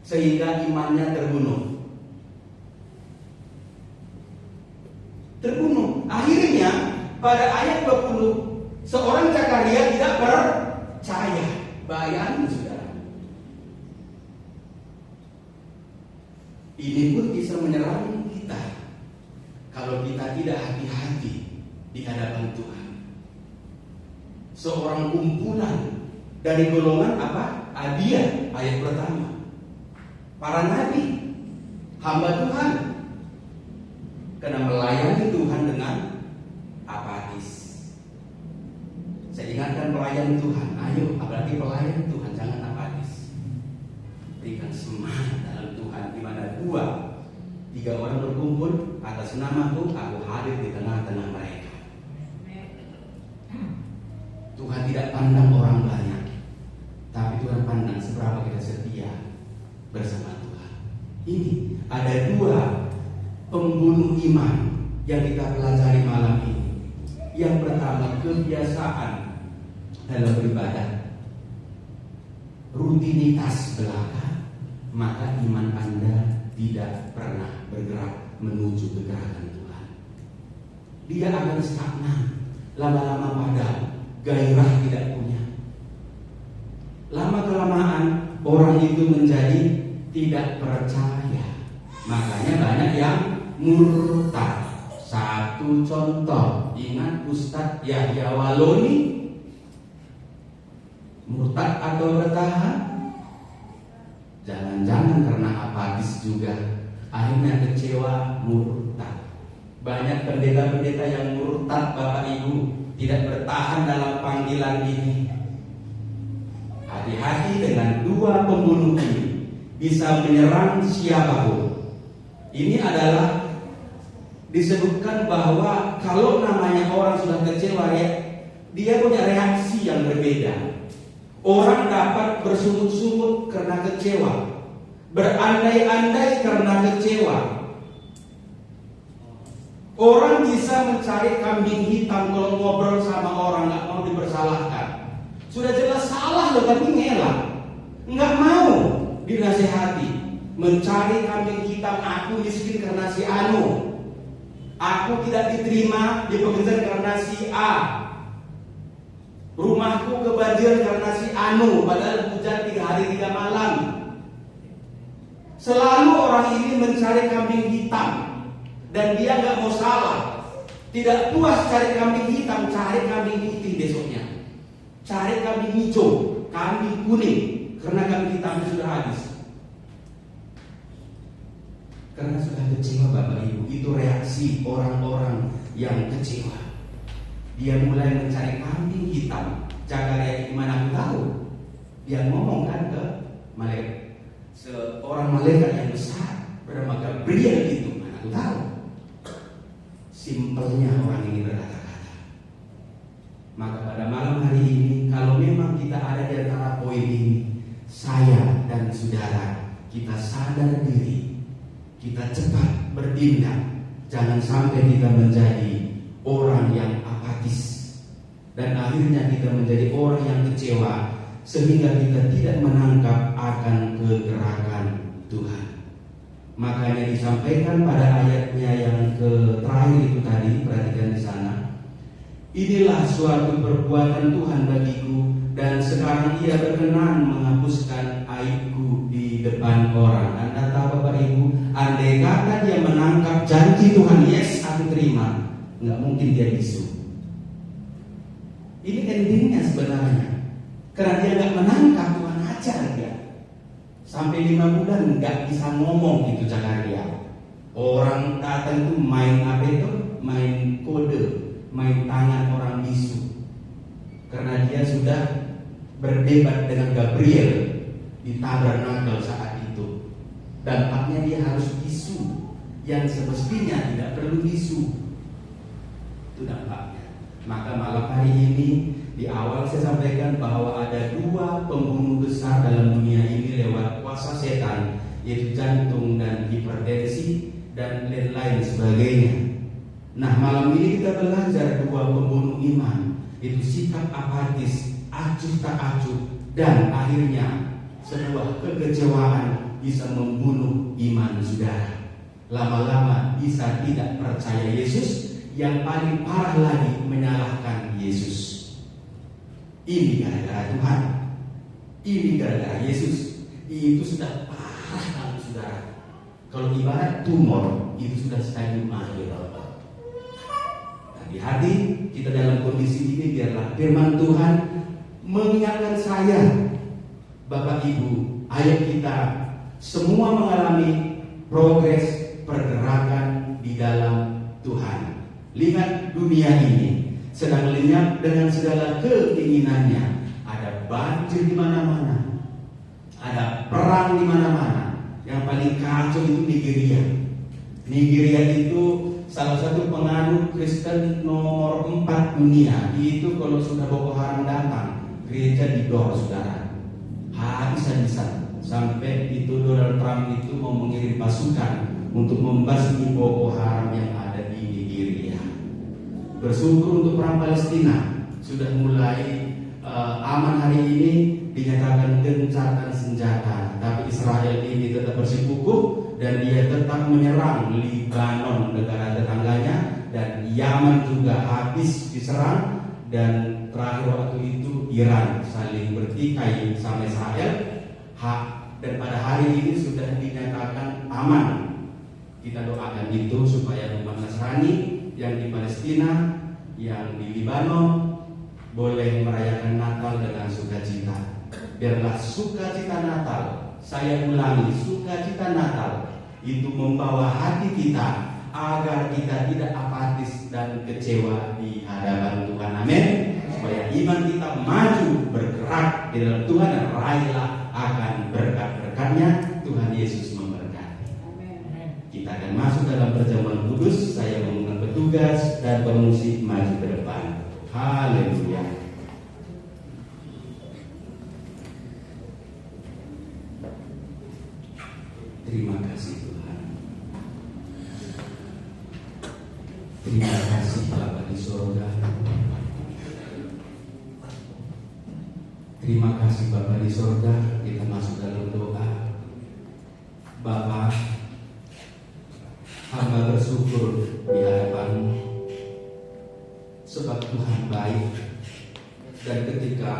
sehingga imannya terbunuh. Akhirnya pada ayat 20, seorang Zakaria tidak percaya. Bayangin saudara, ini pun bisa menyerang kita kalau kita tidak hati-hati di hadapan Tuhan. Seorang kumpulan dari golongan apa? Adia, ayat pertama. Para nabi, hamba Tuhan, karena melayani Tuhan dengan apatis. Saya ingatkan pelayan Tuhan, ayo, apalagi pelayan Tuhan, jangan apatis. Berikan semangat dalam Tuhan. Di mana 2-3 orang berkumpul atas namaku, aku hadir di tengah-tengah mereka. Tuhan tidak pandang orang banyak, tapi Tuhan pandang seberapa kita setia bersama Tuhan. Ini ada 2 pembunuh iman yang kita pelajari malam ini. Yang pertama, kebiasaan dalam beribadah, rutinitas belaka, maka iman Anda tidak pernah bergerak menuju kegerakan Tuhan. Dia akan stagnan, lama-lama padam, gairah tidak punya. Lama-kelamaan orang itu menjadi tidak percaya. Makanya banyak yang murtad. Satu contoh, ingat Ustadz Yahya Waloni, murtad atau bertahan? Jangan-jangan karena apatis juga, akhirnya kecewa, murtad. Banyak pendeta-pendeta yang murtad, Bapak Ibu, tidak bertahan dalam panggilan ini. Hati-hati dengan dua pembunuh ini, bisa menyerang siapapun. Ini adalah disebutkan bahwa kalau namanya orang sudah kecewa, ya, dia punya reaksi yang berbeda. Orang dapat bersungut-sungut karena kecewa, berandai-andai karena kecewa. Orang bisa mencari kambing hitam kalau ngobrol sama orang, nggak mau dipersalahkan. Sudah jelas salah loh, tapi ngelak, nggak mau dinasehati. Mencari kambing hitam, aku miskin karena si Anu, aku tidak diterima di pekerjaan karena si A, rumahku kebanjiran karena si Anu, padahal hujan 3 hari 3 malam. Selalu orang ini mencari kambing hitam, dan dia nggak mau salah. Tidak puas cari kambing hitam, cari kambing putih besoknya. Cari kambing hijau, kambing kuning, karena kambing hitam sudah habis. Karena sudah kecewa, Bapak Ibu. Itu reaksi orang-orang yang kecewa. Dia mulai mencari kambing hitam. Zakaria itu mana aku tahu? Dia ngomong kan ke malaikat, seorang malaikat yang besar bernama Gabriel itu, mana aku tahu? Simpelnya orang ini berkata-kata. Maka pada malam hari ini, kalau memang kita ada di antara poin ini, saya dan saudara, kita sadar diri, kita cepat bertindak. Jangan sampai kita menjadi orang yang apatis, dan akhirnya kita menjadi orang yang kecewa, sehingga kita tidak menangkap akan kegerakan Tuhan. Makanya disampaikan pada ayatnya yang terakhir itu tadi, perhatikan di sana. Inilah suatu perbuatan Tuhan bagiku, dan sekarang Ia berkenan menghapuskan aibku di depan orang. Anda tahu Bapak Ibu, andai kata dia menangkap janji Tuhan, yes aku terima, nggak mungkin dia bisu. Ini endingnya sebenarnya, karena dia nggak menangkap, Tuhan ajar dia. Sampai 5 bulan nggak bisa ngomong itu Zakaria. Orang datang itu main apa itu? Main kode, main tangan orang bisu. Karena dia sudah berdebat dengan Gabriel di tabernakel saat itu. Dampaknya dia harus bisu yang semestinya tidak perlu bisu. Itu dampaknya. Maka malam hari ini di awal saya sampaikan bahwa ada 2 pembunuh besar dalam dunia ini lewat kuasa setan, yaitu jantung dan hipertensi dan lain-lain sebagainya. Nah, malam ini kita belajar 2 pembunuh iman, itu sikap apatis, acuh tak acuh, dan akhirnya sebuah kekecewaan bisa membunuh iman saudara. Lama-lama bisa tidak percaya Yesus, yang paling parah lagi menyalahkan Yesus. Ini gara-gara Tuhan, ini gara-gara Yesus. Itu sudah parah kalau saudara. Kalau ibarat tumor, itu sudah stadium akhir. Hati-hati kita dalam kondisi ini, biarlah firman Tuhan mengingatkan saya, Bapak Ibu, ayo kita semua mengalami progres pergerakan di dalam Tuhan. Lihat dunia ini sedang lenyap dengan segala keinginannya. Ada banjir di mana-mana, ada perang di mana-mana. Yang paling kacau itu Nigeria. Nigeria itu salah satu penganut Kristen nomor 4 dunia. Itu kalau sudah Boko Haram datang, gereja didor saudara, habis-habisan. Sampai itu Donald Trump itu mau mengirim pasukan untuk membasmi Boko Haram yang ada di Nigeria. Bersyukur untuk perang Palestina sudah mulai aman hari ini, dinyatakan gencatan senjata. Tapi Israel ini tetap bersikukuh dan dia tetap menyerang Libanon, negara tetangganya, dan Yaman juga habis diserang, dan terakhir waktu itu Iran saling bertikai sama Israel. Dan pada hari ini sudah dinyatakan aman. Kita doakan itu supaya umat Nasrani yang di Palestina, yang di Libanon boleh merayakan Natal dengan sukacita. Biarlah sukacita Natal, saya ulangi, sukacita Natal itu membawa hati kita agar kita tidak apatis dan kecewa di hadapan Tuhan. Amin. Supaya iman kita maju bergerak di dalam Tuhan dan raihlah akan berkat-berkatnya. Tuhan Yesus memberkati. Kita akan masuk dalam perjamuan kudus. Saya mengundang petugas dan pemusik maju ke depan. Haleluya. Terima kasih Tuhan. Terima kasih Bapa di surga. Terima kasih Bapa di surga. Kita masuk dalam doa. Bapa, hamba bersyukur di hadapan-Mu, sebab Tuhan baik. Dan ketika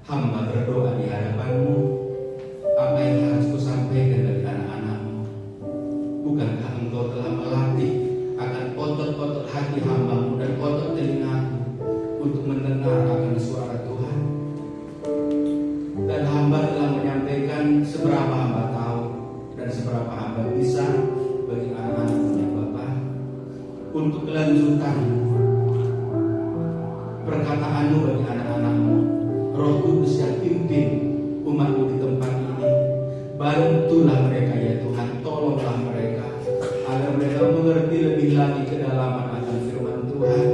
hamba berdoa di hadapan-Mu, apa yang harus kusampaikan dari anak-anak-Mu? Bukankah Engkau telah melatih akan otot-otot hati hamba-Mu dan otot telingaku untuk mendengar akan suara Tuhan? Dan hamba telah menyampaikan seberapa hamba tahu dan seberapa hamba bisa bagi anak-anak-Mu ya Bapa. Untuk kelanjutan perkataan-Mu bagi anak-anak-Mu, Roh Kudus yang pimpin umat-Mu di tempat ini, bantulah mereka ya Tuhan, tolonglah mereka agar mereka mengerti lebih lagi kedalaman akan firman Tuhan,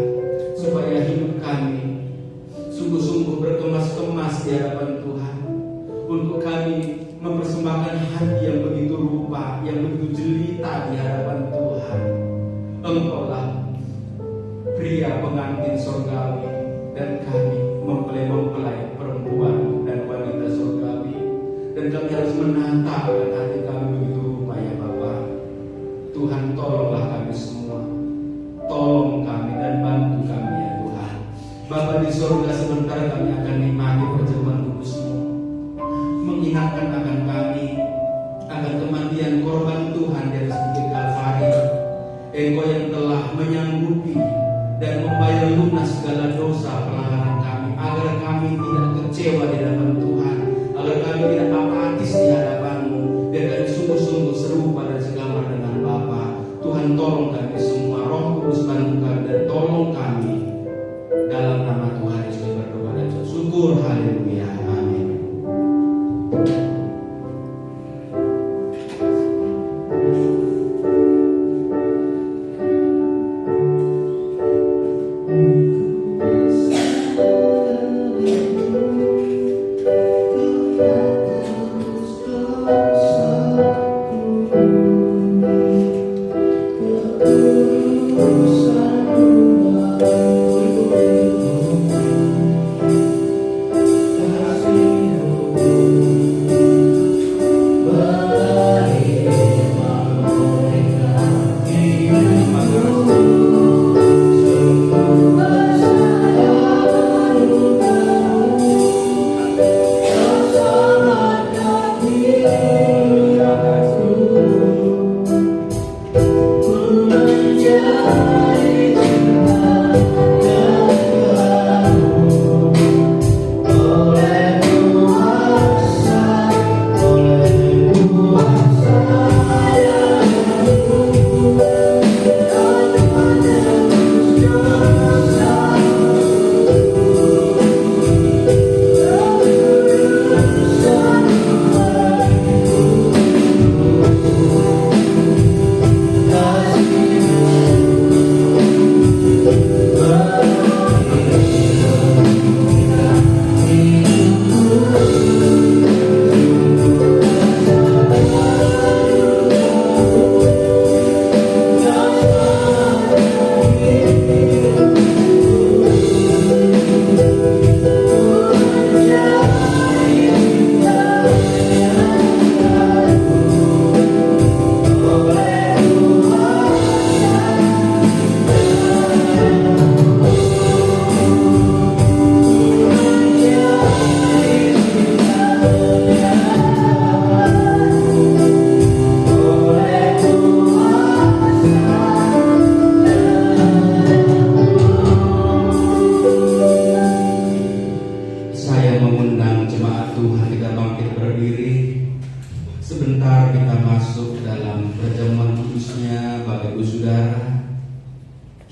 supaya hidup kami sungguh-sungguh berkemas-kemas di hadapan Tuhan, untuk kami mempersembahkan hati yang begitu rupa, yang begitu jelita di hadapan Tuhan. Engkaulah pria pengantin surgawi, dan kami mempelai-mempelai perempuan dan wanita surgawi, dan kami harus menata hati kami begitu rupa ya Bapa. Tuhan, tolonglah kami semua, tolong kami dan bantu kami ya Tuhan. Bapa di surga, sebentar kami akan nikmati perjamuan kudus-Mu, mengingatkan akan kami akan kematian korban Tuhan di atas bukit Kalvari. Engkau yang telah menyanggupi dan membayar lunas segala dosa pelanggaran kami, agar kami tidak kecewa di hadapan Tuhan, agar kami tidak apatis di hadapan-Mu, biar kami sungguh-sungguh serupa dan segambar dengan Bapa. Tuhan, tolong kami semua, Roh Kudus bantu kami dan tolong kami. Dalam nama Tuhan Yesus berdoa dan syukur. Haleluya. Amin. Ku menjadi cinta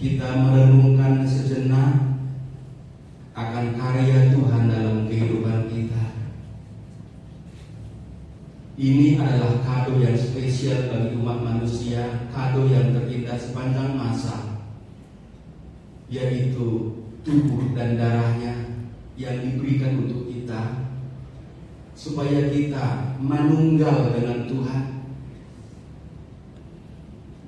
kita merenungkan sejenak akan karya Tuhan dalam kehidupan kita. Ini adalah kado yang spesial bagi umat manusia, kado yang terindah sepanjang masa, yaitu tubuh dan darahnya yang diberikan untuk kita, supaya kita manunggal dengan Tuhan.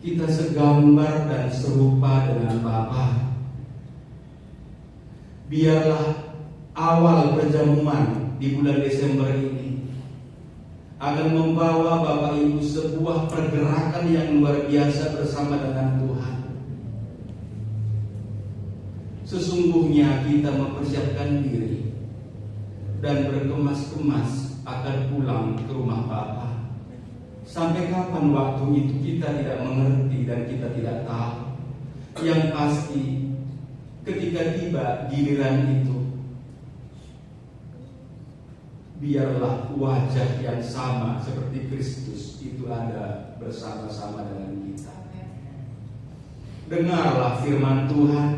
Kita segambar dan serupa dengan Bapa. Biarlah awal perjamuan di bulan Desember ini akan membawa Bapak Ibu sebuah pergerakan yang luar biasa bersama dengan Tuhan. Sesungguhnya kita mempersiapkan diri dan berkemas-kemas akan pulang ke rumah Bapa. Sampai kapan waktu itu kita tidak mengerti dan kita tidak tahu. Yang pasti ketika tiba giliran itu, biarlah wajah yang sama seperti Kristus itu ada bersama-sama dengan kita. Dengarlah firman Tuhan.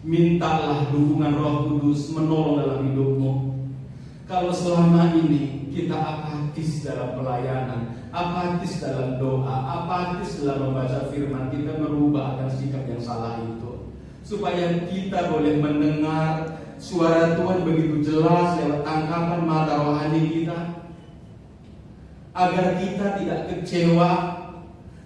Mintalah dukungan Roh Kudus menolong dalam hidupmu. Kalau selama ini kita apatis dalam pelayanan, apatis dalam doa, apatis dalam membaca firman, kita merubah akan sikap yang salah itu, supaya kita boleh mendengar suara Tuhan begitu jelas lewat tangkapan mata rohani kita, agar kita tidak kecewa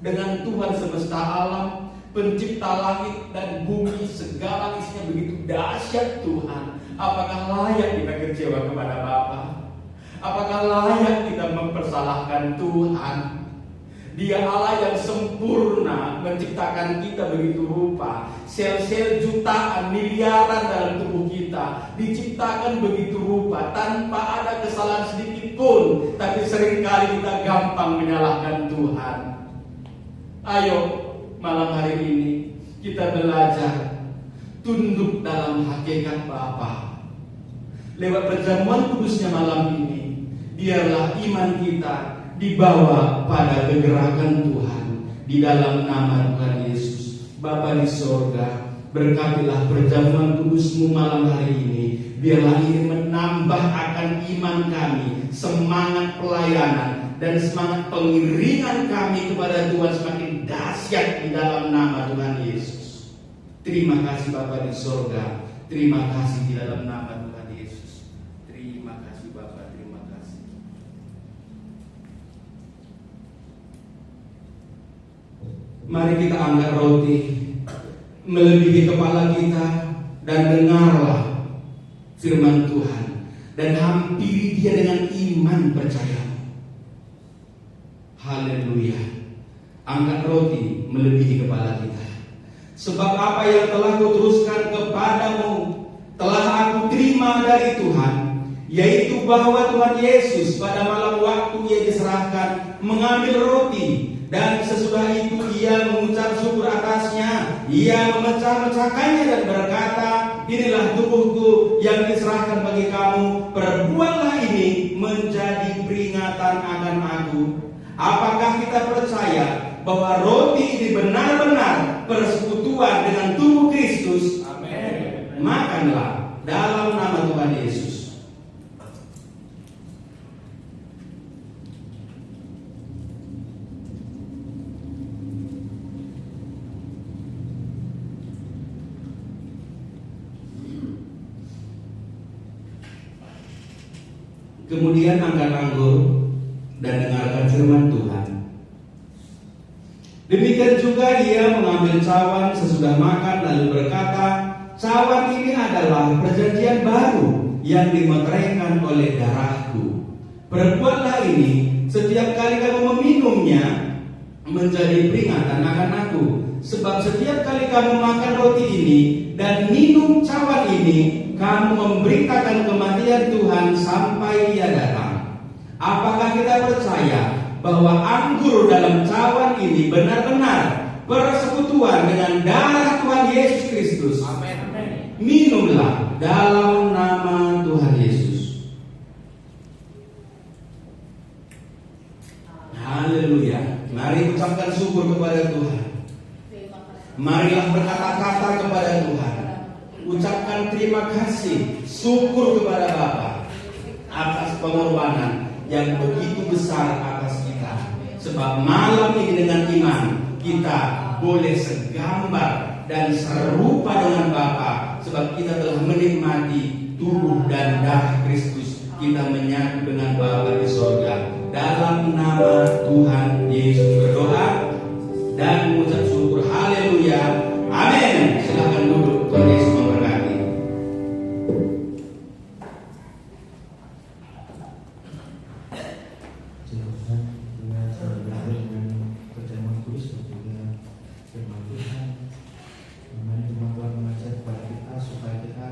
dengan Tuhan semesta alam, pencipta langit dan bumi, segala isinya begitu dahsyat Tuhan. Apakah layak kita kecewa kepada Bapa? Apakah layak kita mempersalahkan Tuhan? Dia Allah yang sempurna menciptakan kita begitu rupa. Sel-sel jutaan, miliaran dalam tubuh kita diciptakan begitu rupa tanpa ada kesalahan sedikit pun. Tapi seringkali kita gampang menyalahkan Tuhan. Ayo malam hari ini kita belajar tunduk dalam hakikat Bapa. Lewat perjamuan kudusnya malam ini, biarlah iman kita dibawa pada kegerakan Tuhan di dalam nama Tuhan Yesus. Bapa di sorga, berkatilah perjamuan kudusmu malam hari ini. Biarlah ini menambah akan iman kami, semangat pelayanan dan semangat pengiringan kami kepada Tuhan semakin dahsyat di dalam nama Tuhan Yesus. Terima kasih Bapa di sorga, terima kasih di dalam nama Tuhan Yesus. Terima kasih Bapa, terima kasih. Mari kita angkat roti melebihi kepala kita dan dengarlah firman Tuhan dan hampiri dia dengan iman percaya. Haleluya. Angkat roti melebihi kepala kita. Sebab apa yang telah kuteruskan kepadamu telah aku terima dari Tuhan, yaitu bahwa Tuhan Yesus pada malam waktu ia diserahkan mengambil roti, dan sesudah itu ia mengucap syukur atasnya, ia memecah-mecahkannya dan berkata, inilah tubuhku yang diserahkan bagi kamu, perbuatlah ini menjadi peringatan akan aku. Apakah kita percaya bahwa roti ini benar-benar persekutuan dengan tubuh Kristus? Amin. Makanlah dalam nama Tuhan Yesus. Kemudian angkat anggur dan dengarkan firman Tuhan. Demikian juga ia mengambil cawan sesudah makan lalu berkata, cawan ini adalah perjanjian baru yang dimeteraikan oleh darahku. Perbuatlah ini setiap kali kamu meminumnya menjadi peringatan akan aku. Sebab setiap kali kamu makan roti ini dan minum cawan ini, kamu memberitakan kematian Tuhan sampai ia datang. Apakah kita percaya bahwa anggur dalam cawan ini benar-benar persekutuan dengan darah Tuhan Yesus Kristus? Amin. Minumlah dalam nama Tuhan Yesus. Haleluya. Mari ucapkan syukur kepada Tuhan. Marilah berkata-kata kepada Tuhan. Ucapkan terima kasih, syukur kepada Bapa atas pengorbanan yang begitu besar atas kita. Sebab malam ini dengan iman kita boleh segambar dan serupa dengan Bapa. Sebab kita telah menikmati tubuh dan darah Kristus. Kita menyatu dengan Bapa di sorga. Dalam nama Tuhan Yesus berdoa dan mengucap syukur. Haleluya. Amin. Silakan duduk. Tuhan Yesus memberkati. Tuhan, dengan saudara dengan perjamuan kudus dan juga firman Tuhan, firman Tuhan mengajar kepada kita supaya kita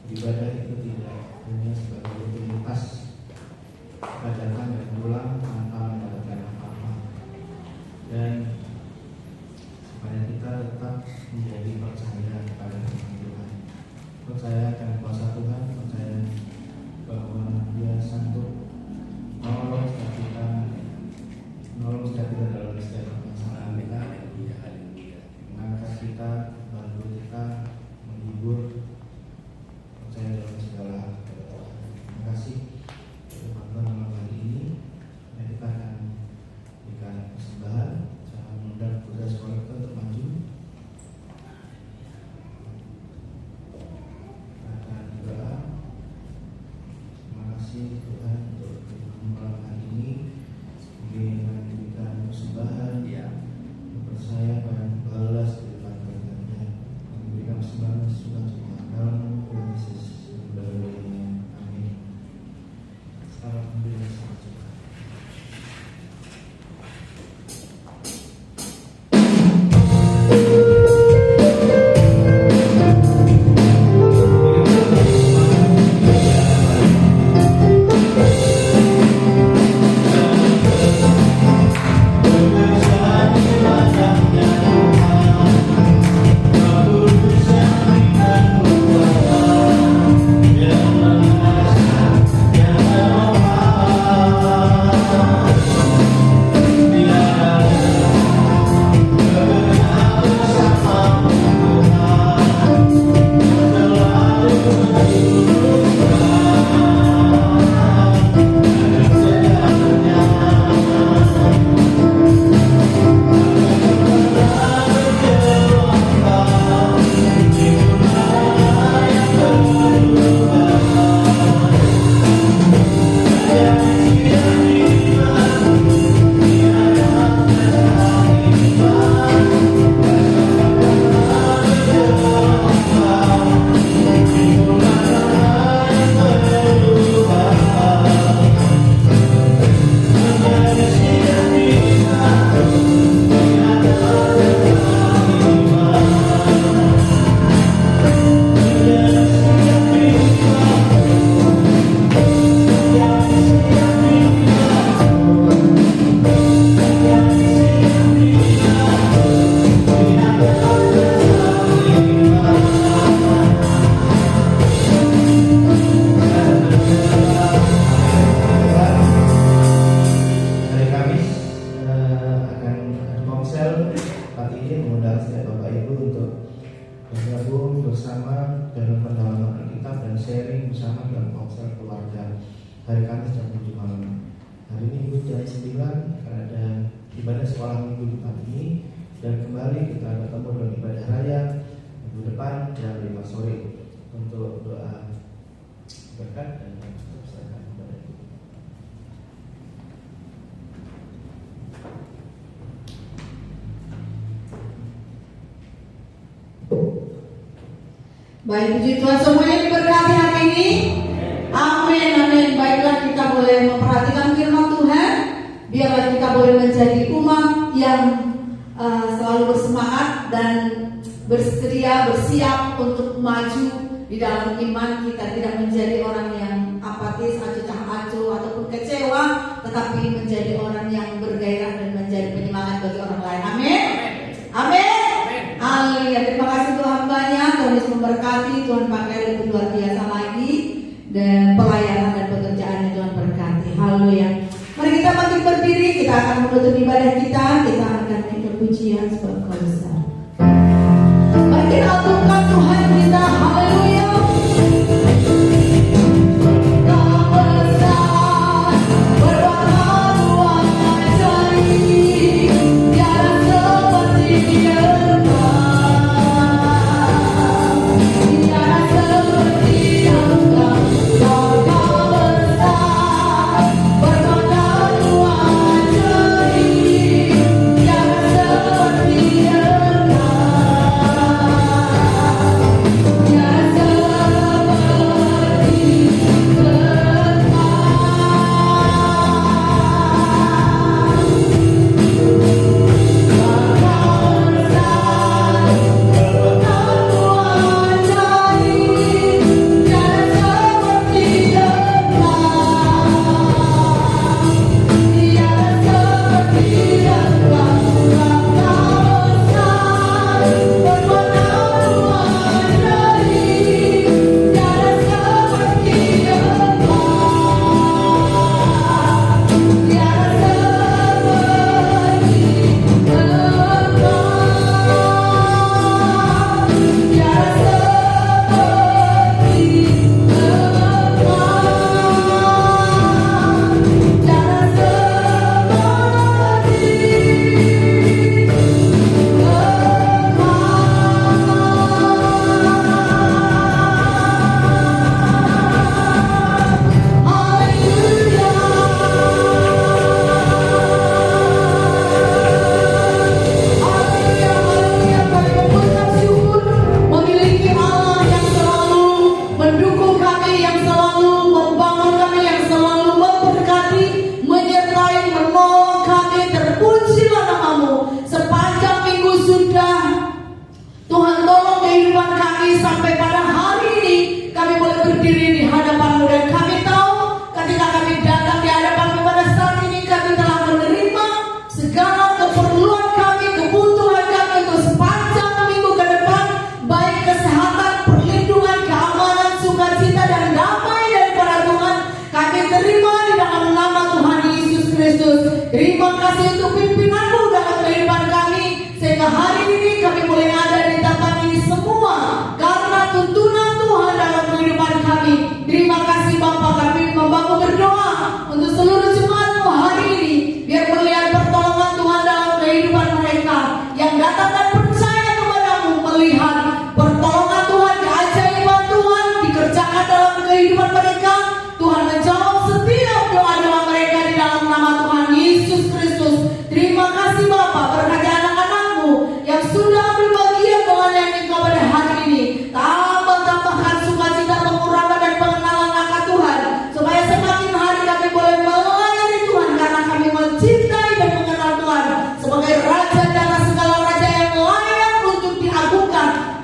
beribadah itu tidak hanya sebagai rutinitas datang dan pulang tanpa mendapatkan apa-apa, dan supaya kita tetap menjadi percaya kepada firman Tuhan, percaya akan kuasa Tuhan, percaya bahwa Dia sanggup menolong setiap kita dalam setiap permasalahan kita, mengangkat kita, bantu kita, menghibur, percaya dalam segala hal kepada Tuhan. Terima kasih teman-teman malam hari ini. Kita akan berikan persembahan. Saya mengundang putra sekolah kita untuk maju. Akan berdoa. Terima kasih Tuhan untuk malam hari ini. Dengan diberikan persembahan, percaya akan balas di depan Tuhan. Memberikan persembahan sudah cuma dalam Tuhan Yesus berdoanya. Amin. Alhamdulillah. Hari Kamis jam 7 malam. Hari Minggu jam 9 akan ada ibadah sekolah minggu di pagi, dan kembali kita bertemu dalam ibadah raya minggu depan jam 5 sore untuk doa berkat dan persiapan ibadah. Baik, puji Tuhan, semuanya diberkati hari ini. Amin, amin. Baiklah, kita boleh memperhatikan firman Tuhan. Biarlah kita boleh menjadi umat yang selalu bersemangat dan bersedia, bersiap untuk maju di dalam iman. Kita tidak menjadi orang yang apatis, acuh-acuh ataupun kecewa, tetapi menjadi orang yang bergairah dan menjadi penyemangat bagi orang lain. Amin. Amin. Haleluya. Terima kasih Tuhan banyak. Tuhan Yesus memberkati. Tuhan pakai lebih luar biasa lagi, dan pelayanan dan pekerjaannya Tuhan berkati. Haleluya. Mari kita bangkit berdiri. Kita akan menutup ibadah kita. Kita akan ikut pujian sebab Kau besar.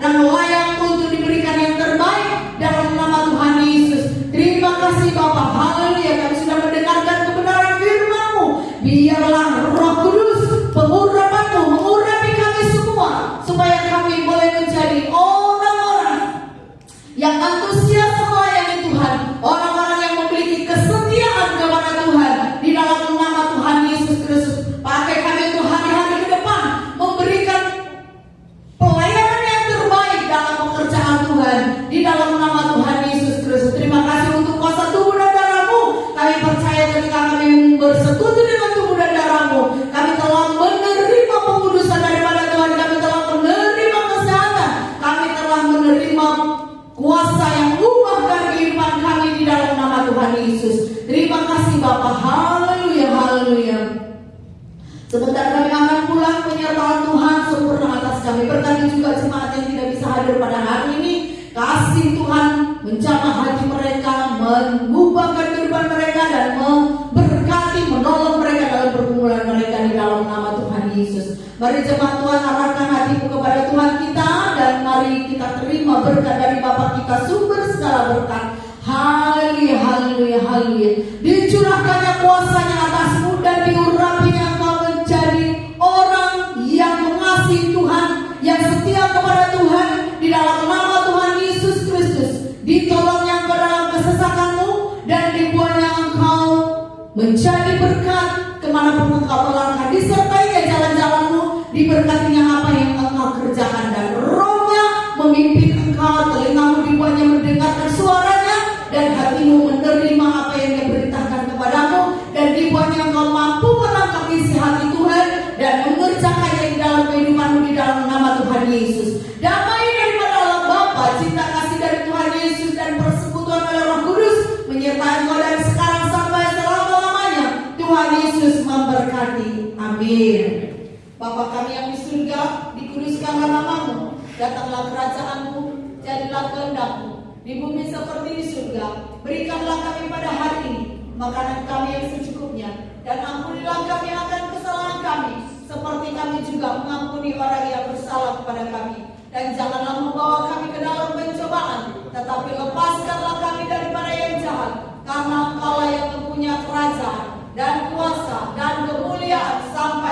yang layak untuk diberikan yang terbaik dalam nama Tuhan Yesus. Terima kasih Bapa, haleluya, kami sudah mendengarkan kebenaran firman-Mu. Biarlah Roh Kudus pengurapan-Mu mengurapi kami semua, supaya kami boleh menjadi orang-orang yang antusias melayani Tuhan, orang-orang yang memiliki kesetiaan kepada Tuhan di dalam nama Tuhan Yesus Kristus. Pakai kami untuk hari-hari ke depan memberikan pelayanan yang terbaik dalam pekerjaan Tuhan di dalam nama Tuhan Yesus Kristus. Terima kasih untuk kuasa tubuh dan darah-Mu. Kami percaya ketika kami bersekutu dengan tubuh dan darah-Mu, kami telah menerima pengudusan daripada Tuhan. Kami telah menerima kesehatan. Kami telah menerima kuasa yang mengubahkan kehidupan kami di dalam nama Tuhan Yesus. Terima kasih Bapa, haleluya, haleluya. Sebentar kami akan pulang, penyertaan Tuhan sempurna atas kami. Berkati juga jemaat yang tidak bisa hadir pada hari ini. Kasih Tuhan menjamah hati mereka, mengubahkan kehidupan mereka, dan memberkati, menolong mereka dalam pergumulan mereka di dalam nama Tuhan Yesus. Mari jemaat Tuhan, arahkan hatimu kepada Tuhan kita, dan mari kita terima berkat dari Bapa kita, sumber segala berkat. Haleluya, haleluya, haleluya. Dicurahkannya kuasanya atasmu dan diurapinya engkau menjadi orang yang mengasihi Tuhan, yang setia kepada Tuhan di dalam nama Tuhan Yesus Kristus. Ditolongnya engkau dalam kesesakanmu, dan dibuatnya engkau menjadi berkat kemanapun engkau melangkah. Disertainya jalan-jalanmu, diberkatinya apa yang engkau kerjakan, dan Roh-Nya memimpin engkau. Telingamu dibuatnya mendengarkan suaranya, dan hatimu menerima apa yang Dia perintahkan kepadamu, dan dibuatnya engkau mampu menangkap isi hati Tuhan dan mengerjakannya di dalam kehidupanmu di dalam nama Tuhan Yesus. Damai daripada Allah Bapa, cinta kasih dari Tuhan Yesus, dan persekutuan oleh Roh Kudus menyertai engkau dari sekarang sampai selama-lamanya. Tuhan Yesus memberkati. Amin. Bapa kami yang di surga, dikuduskanlah nama-Mu, datanglah kerajaan-Mu, jadilah kehendak-Mu di bumi seperti di surga. Berikanlah kami pada hari ini makanan kami yang secukupnya, dan ampunilah kami akan kesalahan kami, seperti kami juga mengampuni orang yang bersalah kepada kami. Dan janganlah membawa kami ke dalam pencobaan, tetapi lepaskanlah kami daripada yang jahat, karena Engkaulah yang mempunyai kerajaan dan kuasa dan kemuliaan sampai